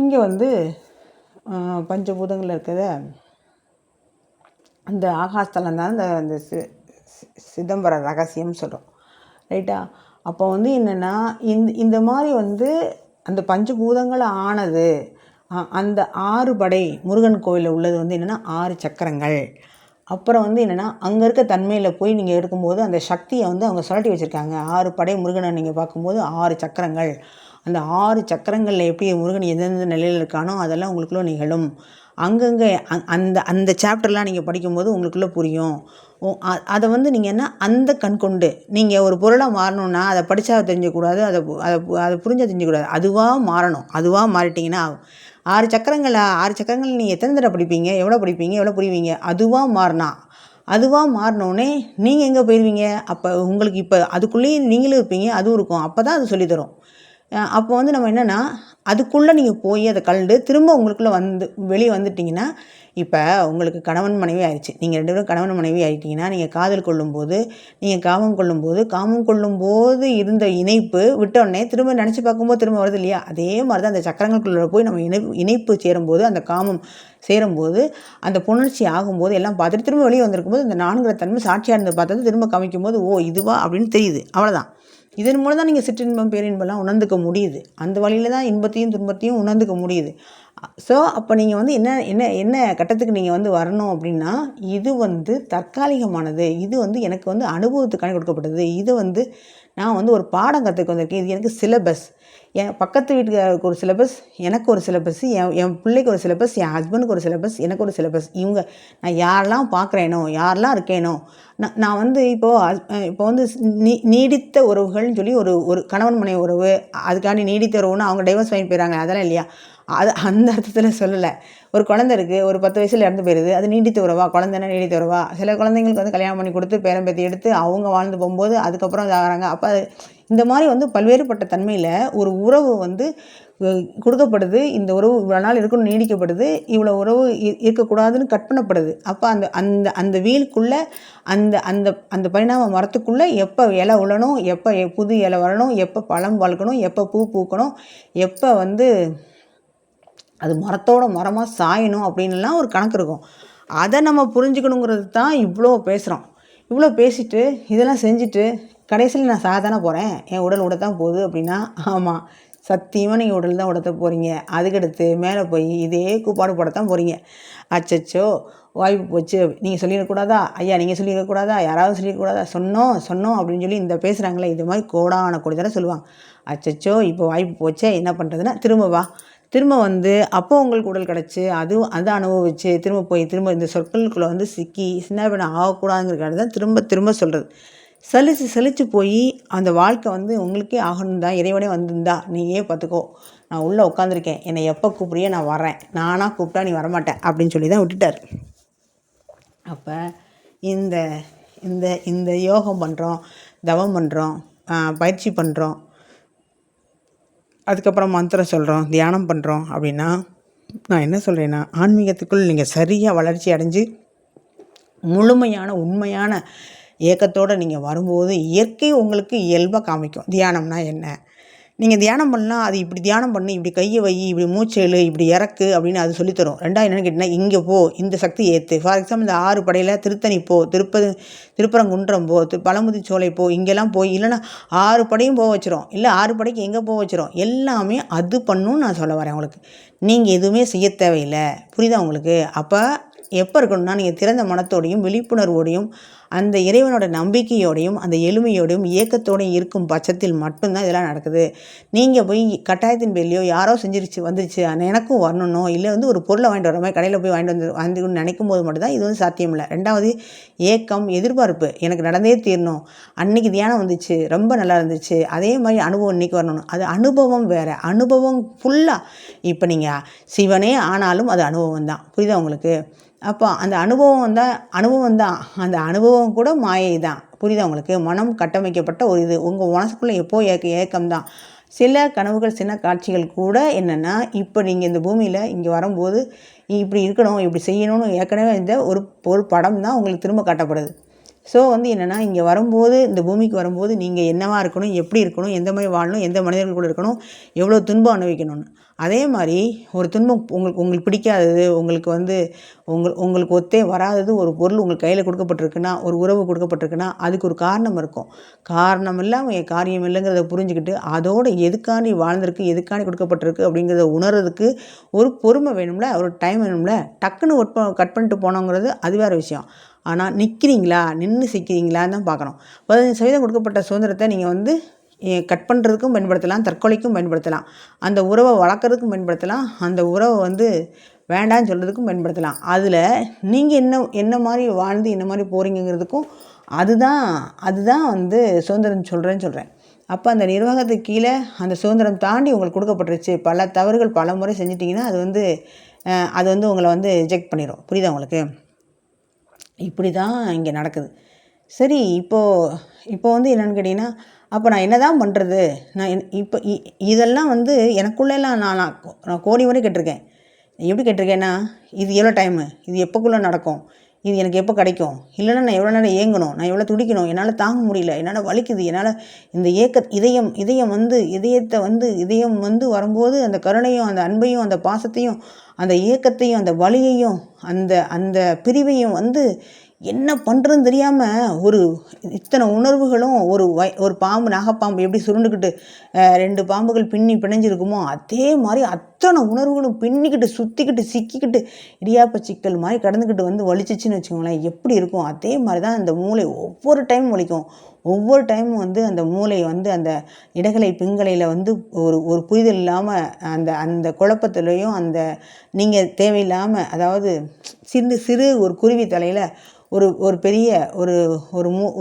இங்கே வந்து பஞ்சபூதங்களில் இருக்கிறத அந்த ஆகாசத்தில் தான் இந்த சிதம்பர ரகசியம் சொல்கிறோம். ரைட்டா? அப்போ வந்து என்னென்னா, இந்த மாதிரி வந்து அந்த பஞ்சபூதங்களை ஆனது அந்த 6 படை முருகன் கோயிலில் உள்ளது வந்து என்னென்னா 6 சக்கரங்கள். அப்புறம் வந்து என்னென்னா, அங்கே இருக்க தன்மையில் போய் நீங்கள் எடுக்கும்போது அந்த சக்தியை வந்து அவங்க சுழட்டி வச்சுருக்காங்க. 6 படை முருகனை நீங்கள் பார்க்கும்போது 6 சக்கரங்கள். அந்த 6 சக்கரங்களில் எப்படி முருகன் எந்தெந்த நிலையில் இருக்கானோ அதெல்லாம் உங்களுக்குள்ளே நிகழும். அங்கங்கே அந்த சாப்டர்லாம் நீங்கள் படிக்கும்போது உங்களுக்குள்ளே புரியும். அதை வந்து நீங்கள் என்ன, அந்த கண் கொண்டு நீங்கள் ஒரு பொருளாக மாறணுன்னா அதை படித்தா தெரிஞ்சக்கூடாது, அதை புரிஞ்சால் தெரிஞ்சக்கூடாது, அதுவாக மாறணும். அதுவாக மாறிட்டிங்கன்னா 6 சக்கரங்கள் நீங்கள் எத்தனை தடவை படிப்பீங்க, எவ்வளோ புரிவீங்க? அதுவாக மாறினோடனே நீங்கள் எங்கே போயிடுவீங்க? அப்போ உங்களுக்கு இப்போ அதுக்குள்ளேயே நீங்களும் இருப்பீங்க, அதுவும் இருக்கும். அப்போ தான் அது சொல்லித்தரும். அப்போ வந்து நம்ம என்னென்னா அதுக்குள்ளே நீங்கள் போய் அதை கலந்து திரும்ப உங்களுக்குள்ளே வெளியே வந்துட்டிங்கன்னா, இப்போ உங்களுக்கு கணவன் மனைவி ஆயிடுச்சு. நீங்கள் 2 பேரும் கணவன் மனைவி ஆகிட்டிங்கன்னா, நீங்கள் காதல் கொள்ளும்போது, நீங்கள் காமம் கொள்ளும்போது இருந்த இணைப்பு விட்டோடனே திரும்ப நினச்சி பார்க்கும்போது திரும்ப வருது இல்லையா? அதே மாதிரி தான் அந்த சக்கரங்களுக்குள்ளே போய் நம்ம இணைப்பு சேரும்போது, அந்த காமம் சேரும்போது, அந்த புணர்ச்சி ஆகும்போது எல்லாம் பார்த்துட்டு திரும்ப வெளியே வந்திருக்கும்போது இந்த 4 தன்மை சாட்சியாக இருந்து பார்த்தது திரும்ப காமிக்கும்போது, ஓ இதுவா அப்படின்னு தெரியுது. அவ்வளோதான். இதன் மூலம் தான் நீங்கள் சிற்றின்பம் பேரின்பம்லாம் உணர்ந்துக்க முடியுது. அந்த வழியில் தான் இன்பத்தையும் துன்பத்தையும் உணர்ந்துக்க முடியுது. ஸோ அப்போ நீங்கள் வந்து என்ன என்ன என்ன கட்டத்துக்கு நீங்கள் வந்து வரணும் அப்படின்னா, இது வந்து தற்காலிகமானது. இது வந்து எனக்கு வந்து அனுபவத்துக்காக கொடுக்கப்பட்டது. இது வந்து நான் வந்து ஒரு பாடம் கற்றுக்க வந்திருக்கேன். இது எனக்கு சிலபஸ். என் பக்கத்து வீட்டுக்காருக்கு ஒரு சிலபஸ், எனக்கு ஒரு சிலபஸ், என் பிள்ளைக்கு ஒரு சிலபஸ், என் ஹஸ்பண்டுக்கு ஒரு சிலபஸ், எனக்கு ஒரு சிலபஸ். நான் யாரெல்லாம் பார்க்குறேனோ, யாரெல்லாம் இருக்கேனோ, நான் வந்து இப்போ வந்து நீடித்த உறவுகள்னு சொல்லி ஒரு கணவன் மனைவி உறவு, அதுக்காண்டி நீடித்த உறவுன்னு அவங்க டைவர்ஸ் வாங்கி போயிடறாங்க. அதெல்லாம் இல்லையா? அது அந்த அர்த்தத்தில் சொல்லலை. ஒரு குழந்தை இருக்குது, ஒரு 10 வயசில் இறந்து போயிடுது. அது நீடித்த உறவா? குழந்தைன்னா நீடித்த உறவா? சில குழந்தைங்களுக்கு வந்து கல்யாணம் பண்ணி கொடுத்து பேரன் பேத்தி எடுத்து அவங்க வாழ்ந்து போகும்போது அதுக்கப்புறம் இதாகிறாங்க. அப்போ இந்த மாதிரி வந்து பல்வேறுபட்ட தன்மையில் ஒரு உறவு வந்து கொடுக்கப்படுது. இந்த உறவு இவ்வளோ நாள் இருக்கணும்னு நீடிக்கப்படுது. இவ்வளோ உறவு இருக்கக்கூடாதுன்னு கட் பண்ணப்படுது. அப்போ அந்த அந்த அந்த வீலுக்குள்ளே அந்த அந்த அந்த பரிணாம மரத்துக்குள்ளே எப்போ இலை உழணும், எப்போ புது இலை வரணும், எப்போ பழம் வளர்க்கணும், எப்போ பூ பூக்கணும், எப்போ வந்து அது மரத்தோட மரமாக சாயணும் அப்படின்லாம் ஒரு கணக்கு இருக்கும். அதை நம்ம புரிஞ்சுக்கணுங்கிறது தான் இவ்வளோ பேசுகிறோம். இவ்வளோ பேசிட்டு இதெல்லாம் செஞ்சுட்டு கடைசியில் நான் சாகத்தானே போகிறேன், என் உடல் உடத்தான் போகுது அப்படின்னா, ஆமாம் சத்தியமாக நீங்கள் உடல் தான் உடத்த போகிறீங்க. அதுக்கடுத்து மேலே போய் இதே கூப்பாடு போடத்தான் போகிறீங்க. அச்சச்சோ வாய்ப்பு போச்சு, நீங்கள் சொல்லிடக்கூடாதா ஐயா, நீங்கள் சொல்லிடக்கூடாதா, யாராவது சொல்லிடக்கூடாதா, சொன்னோம் அப்படின்னு சொல்லி இந்த பேசுகிறாங்களே, இது மாதிரி கோடான கோடி தடவை சொல்லுவாங்க. அச்சச்சோ இப்போ வாய்ப்பு போச்சே, என்ன பண்ணுறதுன்னா திரும்ப வந்து அப்போ உங்களுக்கு உடல் கிடச்சி அதை அனுபவிச்சு திரும்ப இந்த சொற்களுக்குள்ளே வந்து சிக்கி சின்ன பின்ன ஆகக்கூடாதுங்கிறதுக்காக தான் திரும்ப சொல்கிறது. சலிச்சு போய் அந்த வாழ்க்கை வந்து உங்களுக்கே ஆகணும் தான், இறைவனே வந்திருந்தா நீயே பார்த்துக்கோ, நான் உள்ளே உட்காந்துருக்கேன், என்னை எப்போ கூப்பிட்றியோ நான் வரேன், நானாக கூப்பிட்டா நீ வரமாட்டேன் அப்படின்னு சொல்லி தான் விட்டுட்டார். அப்போ இந்த இந்த இந்த யோகம் பண்ணுறோம், தவம் பண்ணுறோம், பயிற்சி பண்ணுறோம், அதுக்கப்புறம் மந்திரம் சொல்கிறோம், தியானம் பண்ணுறோம் அப்படின்னா, நான் என்ன சொல்கிறேன்னா, ஆன்மீகத்துக்குள் நீங்கள் சரியாக வளர்ச்சி அடைஞ்சு முழுமையான உண்மையான ஏக்கத்தோடு நீங்கள் வரும்போது இயற்கை உங்களுக்கு இயல்பாக காமிக்கும். தியானம்னா என்ன, நீங்கள் தியானம் பண்ணால் அது இப்படி தியானம் பண்ணி, இப்படி கையை வை, இப்படி மூச்சு எழு, இப்படி இறக்கு அப்படின்னு அது சொல்லித்தரும். ரெண்டாவது என்னென்னு கேட்டிங்கன்னா, இங்கே போ, இந்த சக்தி ஏற்று. ஃபார் எக்ஸாம்பிள் இந்த 6 படையில் திருத்தணி போ, திருப்பரங்குன்றம் போ, பழமுதிர்ச்சோலை போ, இங்கெல்லாம் போய் இல்லைன்னா 6 படையும் போக வச்சிரும். இல்லை 6 படைக்கு எங்கே போக வச்சிரும். எல்லாமே அது பண்ணுன்னு நான் சொல்ல வரேன் உங்களுக்கு. நீங்கள் எதுவுமே செய்ய தேவையில்லை. புரியுதா உங்களுக்கு? அப்போ எப்போ இருக்கணும்னா, நீங்கள் திறந்த மனத்தோடையும் விழிப்புணர்வோடையும் அந்த இறைவனோட நம்பிக்கையோடையும் அந்த எளிமையோடையும் இயக்கத்தோடையும் இருக்கும் பட்சத்தில் மட்டும்தான் இதெல்லாம் நடக்குது. நீங்கள் போய் கட்டாயத்தின் பேர்லையோ யாரோ வந்துருச்சு எனக்கும் வரணுன்னோ, இல்லை வந்து ஒரு பொருளை வாங்கிட்டு வர மாதிரி கடையில் போய் வாங்கிட்டு நினைக்கும் போது மட்டும்தான் இது வந்து சாத்தியம் இல்லை. ரெண்டாவது ஏக்கம், எதிர்பார்ப்பு, எனக்கு நடந்தே தீரணும், அன்றைக்கி தியானம் வந்துச்சு ரொம்ப நல்லா இருந்துச்சு, அதே மாதிரி அனுபவம் இன்றைக்கி வரணும். அது அனுபவம் வேறு, அனுபவம் ஃபுல்லாக. இப்போ நீங்கள் சிவனே ஆனாலும் அது அனுபவம் தான். புரியுதா உங்களுக்கு? அப்போ அந்த அனுபவம் தான் அந்த அனுபவம் கூட மாயை தான். புரியுதா உங்களுக்கு? மனம் கட்டமைக்கப்பட்ட ஒரு இது உங்கள் மனசுக்குள்ளே எப்போ ஏக்கம் தான். சில கனவுகள், சின்ன காட்சிகள் கூட என்னென்னா, இப்போ நீங்கள் இந்த பூமியில் இங்கே வரும்போது இப்படி இருக்கணும், இப்படி செய்யணும்னு ஏற்கனவே இந்த ஒரு படம் தான் உங்களுக்கு திரும்ப காட்டப்படுது. ஸோ வந்து என்னென்னா, இங்கே வரும்போது இந்த பூமிக்கு வரும்போது நீங்கள் என்னவாக இருக்கணும், எப்படி இருக்கணும், எந்த மாதிரி வாழணும், எந்த மனிதர்கள் கூட இருக்கணும், எவ்வளோ துன்பம் அனுபவிக்கணும்னு. அதே மாதிரி ஒரு துன்பம் உங்களுக்கு பிடிக்காதது, உங்களுக்கு வந்து உங்களுக்கு ஒத்தே வராதது ஒரு பொருள் உங்கள் கையில் கொடுக்கப்பட்டிருக்குன்னா, ஒரு உறவு கொடுக்கப்பட்டிருக்குன்னா, அதுக்கு ஒரு காரணம் இருக்கும். காரணம் இல்லாமல் காரியம் இல்லைங்கிறத புரிஞ்சுக்கிட்டு அதோடு எதுக்காண்டி வாழ்ந்திருக்கு, எதுக்காண்டி கொடுக்கப்பட்டிருக்கு அப்படிங்கிறத உணர்றதுக்கு ஒரு பொறுமை வேணும்ல, ஒரு டைம் வேணும்ல. டக்குன்னு கட் பண்ணிட்டு போனோங்கிறது அது வேறு விஷயம். ஆனால் நின்று சிக்கிறீங்களான்னு தான் பார்க்கணும். 15% கொடுக்கப்பட்ட சுதந்திரத்தை நீங்கள் வந்து கட் பண்ணுறதுக்கும் பயன்படுத்தலாம், தற்கொலைக்கும் பயன்படுத்தலாம், அந்த உறவை வளர்க்குறதுக்கும் பயன்படுத்தலாம், அந்த உறவை வந்து வேண்டான்னு சொல்கிறதுக்கும் பயன்படுத்தலாம். அதில் நீங்கள் என்ன மாதிரி வாழ்ந்து என்ன மாதிரி போகிறீங்கிறதுக்கும் அதுதான் வந்து சுதந்திரம் சொல்கிறேன். அப்போ அந்த நிர்வாகத்துக்கு கீழே அந்த சுதந்திரம் தாண்டி உங்களுக்கு கொடுக்கப்பட்டுருச்சு, பல தவறுகள் பல முறை செஞ்சிட்டிங்கன்னா அது வந்து உங்களை வந்து ரிஜெக்ட் பண்ணிடும். புரியுதா உங்களுக்கு? இப்படி தான் இங்கே நடக்குது. சரி, இப்போ வந்து என்னென்னு கேட்டிங்கன்னா, அப்போ நான் என்ன தான் பண்ணுறது? நான் இப்போ இதெல்லாம் வந்து எனக்குள்ளேலாம் நான் கோடி முறை கேட்டிருக்கேன். எப்படி கேட்டிருக்கேன்னா, இது எவ்வளோ டைமு? இது எப்போக்குள்ளே நடக்கும்? இது எனக்கு எப்போ கிடைக்கும்? இல்லைன்னா நான் எவ்வளோ நேரம் ஏங்கணும்? நான் எவ்வளோ துடிக்கணும்? என்னால் தாங்க முடியல, என்னால் வலிக்குது, என்னால் இந்த இதயம் வந்து வரும்போது அந்த கருணையும், அந்த அன்பையும், அந்த பாசத்தையும், அந்த ஏக்கத்தையும், அந்த வலியையும், அந்த அந்த பிரிவையும் வந்து என்ன பண்ணுறதுன்னு தெரியாமல் இத்தனை உணர்வுகளும் ஒரு பாம்பு, நாகப்பாம்பு எப்படி சுருண்டுக்கிட்டு 2 பாம்புகள் பிணைஞ்சிருக்குமோ அதே மாதிரி அத்தனை உணர்வுகளும் பின்னிக்கிட்டு சுற்றிக்கிட்டு சிக்கிக்கிட்டு இடியாப்ப சிக்கல் மாதிரி கடந்துக்கிட்டு வந்து வலிச்சிச்சின்னு வச்சுக்கோங்களேன். எப்படி இருக்கும்? அதே மாதிரி தான் அந்த மூளை ஒவ்வொரு டைமும் வலிக்கும். ஒவ்வொரு டைமும் வந்து அந்த மூளை வந்து அந்த இடகலை பிங்கலையில் வந்து ஒரு புரிதல் இல்லாமல் அந்த குழப்பத்துலேயும் நீங்கள் தேவையில்லாமல், அதாவது சிறு ஒரு குருவி தலையில் ஒரு பெரிய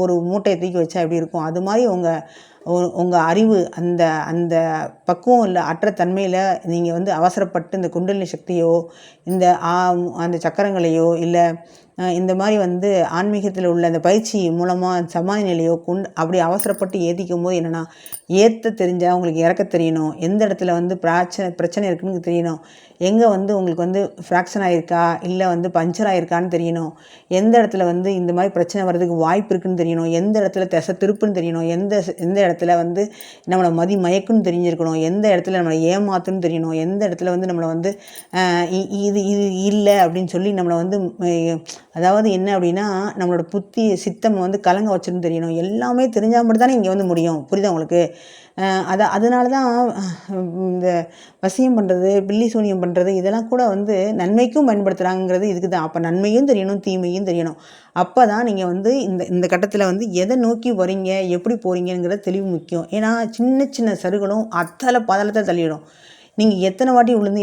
ஒரு மூட்டையை தூக்கி வச்சா எப்படி இருக்கும்? அது மாதிரி உங்கள் அறிவு அந்த பக்குவம் அற்ற தன்மையில் நீங்கள் வந்து அவசரப்பட்டு இந்த குண்டலினி சக்தியோ, அந்த சக்கரங்களையோ, இல்லை இந்த மாதிரி வந்து ஆன்மீகத்தில் உள்ள அந்த பயிற்சி மூலமாக சமாதி நிலையோ அப்படி அவசரப்பட்டு ஏற்றிக்கும் போது என்னென்னா, ஏற்ற தெரிஞ்சால் உங்களுக்கு இறக்க தெரியணும். எந்த இடத்துல வந்து பிரச்சனை இருக்குன்னு தெரியணும். எங்கே வந்து உங்களுக்கு வந்து ஃப்ராக்ஷன் ஆகிருக்கா, இல்லை வந்து பஞ்சர் ஆகிருக்கான்னு தெரியணும். எந்த இடத்துல வந்து இந்த மாதிரி பிரச்சனை வர்றதுக்கு வாய்ப்பு இருக்குதுன்னு தெரியணும். எந்த இடத்துல திசை திருப்புன்னு தெரியணும். எந்த இடத்துல வந்து நம்மளை மயக்குன்னு தெரிஞ்சிருக்கணும். எந்த இடத்துல நம்மளை ஏமாத்துன்னு தெரியணும். எந்த இடத்துல வந்து நம்மளை வந்து இது இல்லை அப்படின்னு சொல்லி நம்மளை வந்து, அதாவது என்ன அப்படின்னா, நம்மளோட சித்தம் வந்து கலங்க வச்சுன்னு தெரியணும். எல்லாமே தெரிஞ்சால் மட்டும் தானே இங்கே வந்து முடியும். புரியுதா உங்களுக்கு? அதனால தான் இந்த வசியம் பண்ணுறது, பில்லி சூனியம் பண்ணுறது இதெல்லாம் கூட வந்து நன்மைக்கும் பயன்படுத்துகிறாங்கிறது இதுக்கு தான். அப்போ நன்மையும் தெரியணும், தீமையும் தெரியணும். அப்போ தான் நீங்கள் வந்து இந்த கட்டத்தில் வந்து எதை நோக்கி வரீங்க, எப்படி போகிறீங்கிறத தெளிவு முக்கியம். ஏன்னா சின்ன சின்ன சருகளும் பாதாளத்தை தள்ளிவிடும். நீங்கள் எத்தனை வாட்டி விழுந்து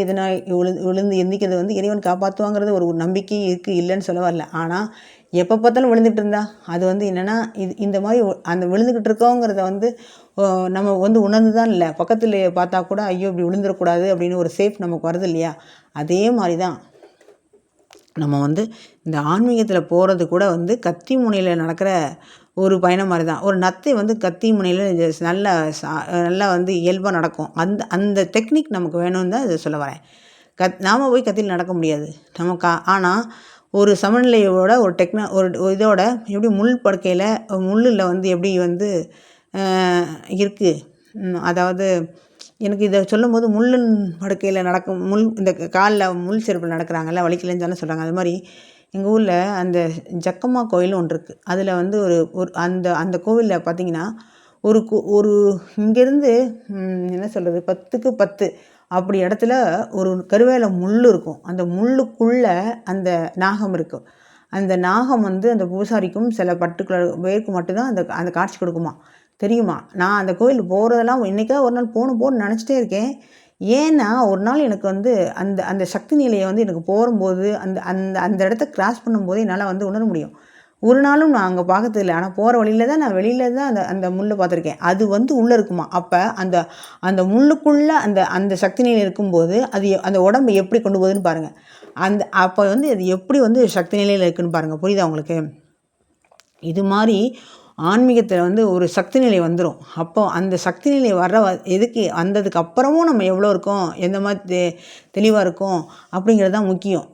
எந்திக்கிறது வந்து இறைவன் காப்பாற்றுவாங்கிறது ஒரு நம்பிக்கை இருக்குது, இல்லைன்னு சொல்ல வரல. ஆனால் எப்போ பார்த்தாலும் விழுந்துட்டு இருந்தா அது வந்து என்னென்னா, இந்த மாதிரி அந்த விழுந்துக்கிட்டு இருக்கோங்கிறத வந்து நம்ம வந்து உணர்ந்து தான் இல்லை, பக்கத்தில் பார்த்தா கூட ஐயோ இப்படி விழுந்துடக்கூடாது அப்படின்னு ஒரு சேஃப் நமக்கு வருது இல்லையா? அதே மாதிரி தான் நம்ம வந்து இந்த ஆன்மீகத்தில் போகிறது கூட வந்து கத்தி முனையில் நடக்கிற ஒரு பயணம் மாதிரி தான். ஒரு நத்தை வந்து கத்தி முனையில் நல்லா வந்து இயல்பாக நடக்கும். அந்த டெக்னிக் நமக்கு வேணும்னு தான் இதை சொல்ல வரேன். நாம் போய் கத்தியில் நடக்க முடியாது நமக்கு. ஆனால் ஒரு சமநிலையோட ஒரு இதோட எப்படி முள் படுக்கையில் முள்ளில் வந்து எப்படி வந்து இருக்குது. அதாவது எனக்கு இதை சொல்லும்போது முள்ளின் படுக்கையில் இந்த காலில் முள் செருப்பில் நடக்கிறாங்கல்ல, வலிக்கலைன்னு தானே சொல்கிறாங்க. அது மாதிரி எங்கள் ஊரில் அந்த ஜக்கம்மா கோயில் ஒன்று இருக்குது. அதில் வந்து அந்த கோவிலில் பார்த்திங்கன்னா ஒரு இங்கேருந்து என்ன சொல்கிறது 10க்கு 10 அப்படி இடத்துல ஒரு கருவேல முள் இருக்கும். அந்த முள்ளுக்குள்ளே அந்த நாகம் இருக்கும். அந்த நாகம் வந்து அந்த பூசாரிக்கும் சில பர்டிகுலர் பேருக்கு மட்டும்தான் அந்த காட்சி கொடுக்குமா, தெரியுமா? நான் அந்த கோயில் போகிறதெல்லாம் என்றைக்கா ஒரு நாள் போகணும்னு நினச்சிட்டே இருக்கேன். ஏன்னா ஒரு நாள் எனக்கு வந்து அந்த சக்தி நிலையை வந்து எனக்கு போகும்போது அந்த இடத்த கிராஸ் பண்ணும்போது என்னால் வந்து உணர முடியும். ஒரு நாளும் நான் அங்கே பார்க்கறதில்ல. ஆனால் போகிற வழியில் தான் நான் வெளியில் தான் அந்த முள்ளை பார்த்துருக்கேன். அது வந்து உள்ளே இருக்குமா. அப்போ அந்த முள்ளுக்குள்ளே அந்த சக்தி நிலை இருக்கும்போது அந்த உடம்பை எப்படி கொண்டு போகுதுன்னு பாருங்கள். அப்போ வந்து அது எப்படி வந்து சக்தி நிலையில் இருக்குதுன்னு பாருங்கள். புரியுதா உங்களுக்கு? இது மாதிரி ஆன்மீகத்தில் வந்து ஒரு சக்தி நிலை வந்துடும். அப்போ அந்த சக்தி நிலை எதுக்கு வந்ததுக்கு அப்புறமும் நம்ம எவ்வளோ இருக்கோம், எந்த மாதிரி தெளிவாக இருக்கோம் அப்படிங்கிறது தான் முக்கியம்.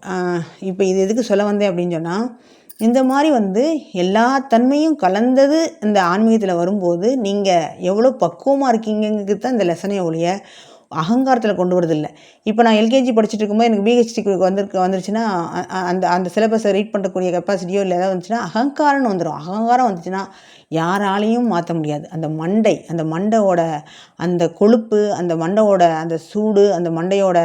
இப்போ இது எதுக்கு சொல்ல வந்தேன் அப்படின்னு சொன்னால், இந்த மாதிரி வந்து எல்லா தன்மையும் கலந்தது இந்த ஆன்மீகத்தில் வரும்போது நீங்கள் எவ்வளோ பக்குவமாக இருக்கீங்கிறது தான் இந்த லெசனே ஒழிய அகங்காரத்தில் கொண்டு வரதில்லை. இப்போ நான் எல்கேஜி படிச்சுட்டு இருக்கும்போது எனக்கு பிஹெச்டிக்கு வந்துருச்சுன்னா அந்த சிலபஸை ரீட் பண்ணக்கூடிய கெப்பாசிட்டியோ இல்லை ஏதாவது வந்துச்சுன்னா அகங்காரம்னு வந்துடும். அகங்காரம் வந்துச்சுன்னா யாராலையும் மாற்ற முடியாது. அந்த மண்டையோட அந்த கொழுப்பு, அந்த மண்டையோட அந்த சூடு, அந்த மண்டையோட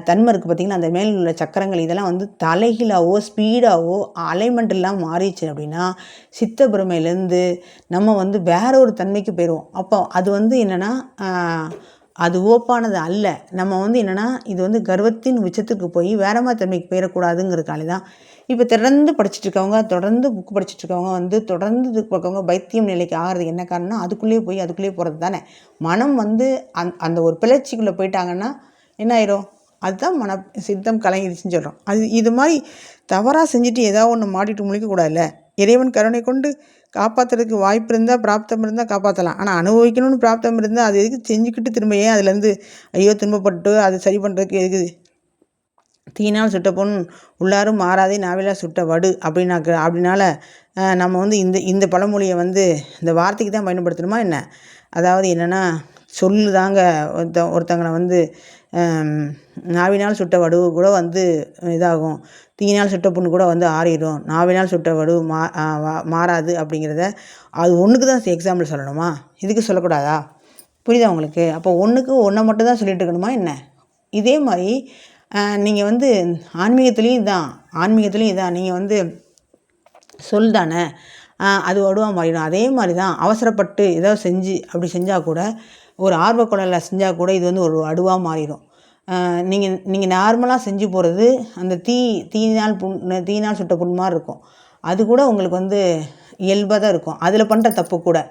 தன்மை இருக்குது பார்த்திங்கன்னா, அந்த மேல் உள்ள சக்கரங்கள் இதெல்லாம் வந்து தலைகீழாவோ ஸ்பீடாவோ அலைன்மெண்ட் இல்லாமல் மாறிடுச்சு அப்படின்னா சித்த பெருமையிலேருந்து நம்ம வந்து வேற ஒரு தன்மைக்கு போயிடுவோம். அப்போ அது வந்து என்னென்னா அது ஓப்பானது அல்ல. நம்ம வந்து என்னென்னா இது வந்து கர்வத்தின் உச்சத்துக்கு போய் வேற மாதிரி தன்மைக்கு போயிடக்கூடாதுங்கிறதுக்காக தான் இப்போ தொடர்ந்து படிச்சுட்ருக்கவங்க, தொடர்ந்து புக்கு படிச்சுட்ருக்கவங்க வந்து தொடர்ந்து இது பார்க்கவங்க பைத்தியம் நிலைக்கு ஆகிறது என்ன காரணம்னா அதுக்குள்ளேயே போகிறது தானே. மனம் வந்து அந்த ஒரு பிளர்ச்சிக்குள்ளே போயிட்டாங்கன்னா என்ன ஆயிரும்? அதுதான் சித்தம் கலங்கிடுச்சுன்னு சொல்கிறோம். இது மாதிரி தவறாக செஞ்சுட்டு ஏதாவது ஒன்று மாட்டிட்டு முழிக்கக்கூடாதுல்ல. இறைவன் கருணை கொண்டு காப்பாற்றுறதுக்கு வாய்ப்பு இருந்தால் பிராப்தம் இருந்தால் காப்பாற்றலாம். ஆனால் அனுபவிக்கணும்னு பிராப்தம் இருந்தால் அது எதுக்கு செஞ்சுக்கிட்டு திரும்ப ஏன் அதுலேருந்து ஐயோ துன்பப்பட்டு அது சரி பண்ணுறதுக்கு இருக்குது. தீயினால் சுட்ட பொன் உள்ளாரும் மாறாதே நாவிலார் சுட்ட வடு அப்படின்னால நம்ம வந்து இந்த பழமொழியை வந்து இந்த வார்த்தைக்கு தான் பயன்படுத்தணுமா என்ன? அதாவது என்னென்னா தாங்க ஒருத்தங்களை வந்து நாவினால் சுட்ட வடு கூட வந்து இதாகும், தீயினால் சுட்ட புண்ணு கூட வந்து ஆறிடும், நாவினால் சுட்ட வடு மாறாது அப்படிங்கிறத அது ஒன்றுக்கு தான் எக்ஸாம்பிள் சொல்லணுமா? இதுக்கு சொல்லக்கூடாதா? புரியுதா உங்களுக்கு? அப்போ ஒன்றுக்கு ஒன்றை மட்டும் தான் சொல்லிட்டு இருக்கணுமா என்ன? இதே மாதிரி நீங்கள் வந்து ஆன்மீகத்துலேயும் இதான் நீங்கள் வந்து சொல் தானே, அது வடுவாக மாறிடும். அதே மாதிரி தான் அவசரப்பட்டு ஏதோ அப்படி செஞ்சால் கூட, ஒரு ஆர்வக்குழலில் செஞ்சால் கூட இது வந்து ஒரு வடுவாக மாறிடும். நீங்கள் நார்மலாக செஞ்சு போகிறது அந்த தீயினால் சுட்ட புண் மாதிரி இருக்கும். அது கூட உங்களுக்கு வந்து இயல்பாக தான் இருக்கும், அதில் பண்ணுற தப்பு கூட.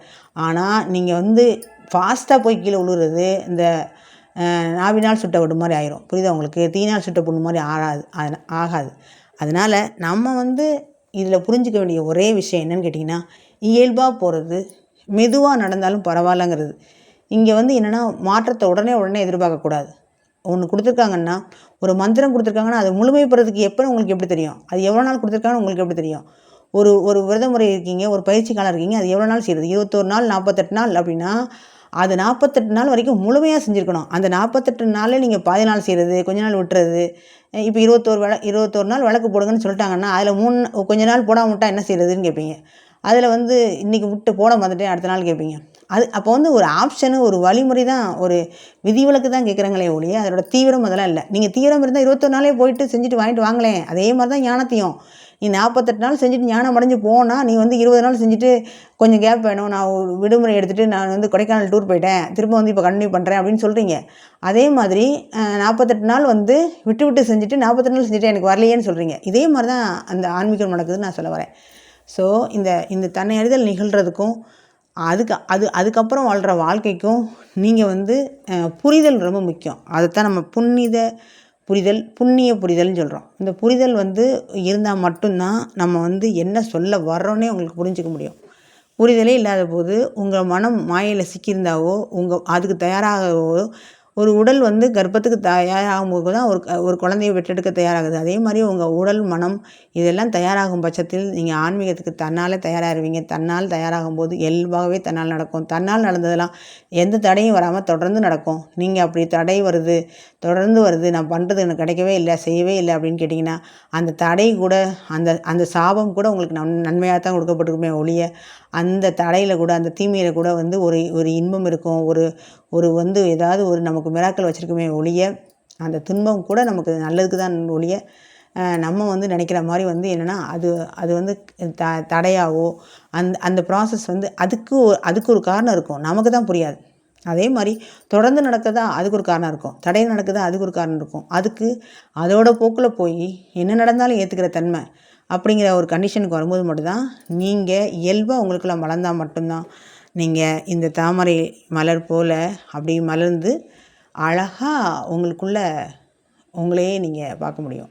ஆனால் நீங்கள் வந்து ஃபாஸ்ட்டாக போய் கீழே விழுறது இந்த நாவினால் சுட்ட வடு மாதிரி ஆயிரும். புரியுதா உங்களுக்கு? தீயினால் சுட்ட புண்ணு மாதிரி ஆகாது. அதனால் நம்ம வந்து இதில் புரிஞ்சிக்க வேண்டிய ஒரே விஷயம் என்னென்னு கேட்டிங்கன்னா, இயல்பாக போகிறது மெதுவாக நடந்தாலும் பரவாயில்லங்கிறது. இங்கே வந்து என்னென்னா மாற்றத்தை உடனே எதிர்பார்க்கக்கூடாது. ஒன்று கொடுத்துருக்காங்கன்னா, ஒரு மந்திரம் கொடுத்துருக்காங்கன்னா அதை முழுமைப்படுறதுக்கு எப்போ உங்களுக்கு எப்படி தெரியும்? அது எவ்வளோ நாள் கொடுத்துருக்காங்கன்னு உங்களுக்கு எப்படி தெரியும்? ஒரு விரத முறை இருக்கீங்க, ஒரு பயிற்சி காலம் இருக்கீங்க, அது எவ்வளோ நாள் செய்கிறது? 21 நாள் 48 நாள் அப்படின்னா அது 48 நாள் வரைக்கும் முழுமையாக செஞ்சுருக்கணும். அந்த 48 நாளில் நீங்கள் பாதி நாள் செய்கிறது, கொஞ்ச நாள் விட்டுறது. இப்போ 21 நாள் விளக்கு போடுங்கன்னு சொல்லிட்டாங்கன்னா அதில் கொஞ்ச நாள் போடாமல் விட்டால் என்ன செய்கிறதுன்னு கேட்பீங்க. அதில் வந்து இன்றைக்கி விட்டு போட மறந்துட்டேன் அடுத்த நாள் கேட்பீங்க. அப்போ வந்து ஒரு ஆப்ஷனு, ஒரு வழிமுறை தான், ஒரு விதிவிலக்கு தான் கேட்குறாங்களே ஒழிய அதோட தீவிரம் அதெல்லாம் இல்லை. நீங்கள் தீவிரம் இருந்தால் 21 நாளே போயிட்டு செஞ்சுட்டு வாங்கிட்டு வாங்களேன். அதே மாதிரி தான் ஞானத்தையும் நீ 48 நாள் செஞ்சுட்டு ஞானம் அடைஞ்சு போனால், நீ வந்து 20 நாள் செஞ்சுட்டு கொஞ்சம் கேப் வேணும், நான் ஒரு விடுமுறை எடுத்துகிட்டு நான் வந்து கொடைக்கானல் டூர் போயிட்டேன், திரும்ப வந்து இப்போ கண்டினியூ பண்ணுறேன் அப்படின்னு சொல்கிறீங்க. அதே மாதிரி 48 நாள் வந்து விட்டு செஞ்சுட்டு 48 நாள் செஞ்சுட்டு எனக்கு வரலையேன்னு சொல்கிறீங்க. இதே மாதிரி தான் அந்த ஆன்மீகம் நடக்குதுன்னு நான் சொல்ல வரேன். ஸோ இந்த தன்னை அறிதல் நிகழ்கிறதுக்கும் அதுக்கப்புறம் வாழ்கிற வாழ்க்கைக்கும் நீங்கள் வந்து புரிதல் ரொம்ப முக்கியம். அதைத்தான் நம்ம புண்ணிய புரிதல்னு சொல்கிறோம். இந்த புரிதல் வந்து இருந்தால் மட்டும்தான் நம்ம வந்து என்ன சொல்ல வர்றோன்னே உங்களுக்கு புரிஞ்சிக்க முடியும். புரிதலே இல்லாத போது உங்கள் மனம் மாயையில் சிக்கியிருந்தாவோ, அதுக்கு தயாராகவோ, ஒரு உடல் வந்து கர்ப்பத்துக்கு தயாராகும் போது தான் ஒரு குழந்தையை பெற்றெடுக்க தயாராகுது. அதே மாதிரி உங்கள் உடல், மனம் இதெல்லாம் தயாராகும் பட்சத்தில் நீங்கள் ஆன்மீகத்துக்கு தன்னால் தயாராகிடுவீங்க. தன்னால் தயாராகும் போது இயல்பாகவே தன்னால் நடக்கும். தன்னால் நடந்ததெல்லாம் எந்த தடையும் வராமல் தொடர்ந்து நடக்கும். நீங்கள் அப்படி தடை வருது, தொடர்ந்து வருது, நான் பண்ணுறது எனக்கு கிடைக்கவே இல்லை, செய்யவே இல்லை அப்படின்னு கேட்டிங்கன்னா, அந்த தடை கூட, அந்த சாபம் கூட உங்களுக்கு நன்மையாக தான் கொடுக்கப்பட்டிருக்குமே ஒழிய, அந்த தடையில் கூட, அந்த தீமையில் கூட வந்து ஒரு இன்பம் இருக்கும், ஒரு வந்து ஏதாவது ஒரு நமக்கு மிராக்கள் வச்சுருக்குமே ஒழிய, அந்த துன்பம் கூட நமக்கு நல்லதுக்கு தான் ஒழிய, நம்ம வந்து நினைக்கிற மாதிரி வந்து என்னென்னா அது வந்து தடையாவோ, அந்த ப்ராசஸ் வந்து அதுக்கு ஒரு காரணம் இருக்கும், நமக்கு தான் புரியாது. அதே மாதிரி தொடர்ந்து நடக்குதா அதுக்கு ஒரு காரணம் இருக்கும், தடை நடக்குதா அதுக்கு ஒரு காரணம் இருக்கும். அதுக்கு அதோட போக்கில் போய் என்ன நடந்தாலும் ஏற்றுக்கிற தன்மை அப்படிங்கிற ஒரு கண்டிஷனுக்கு வரும்போது மட்டும்தான் நீங்கள் இயல்பாக உங்களுக்குள்ள மலர்ந்தால் மட்டும்தான் நீங்கள் இந்த தாமரை மலர் போல் அப்படி மலர்ந்து அழகாக உங்களுக்குள்ள உங்களையே நீங்கள் பார்க்க முடியும்.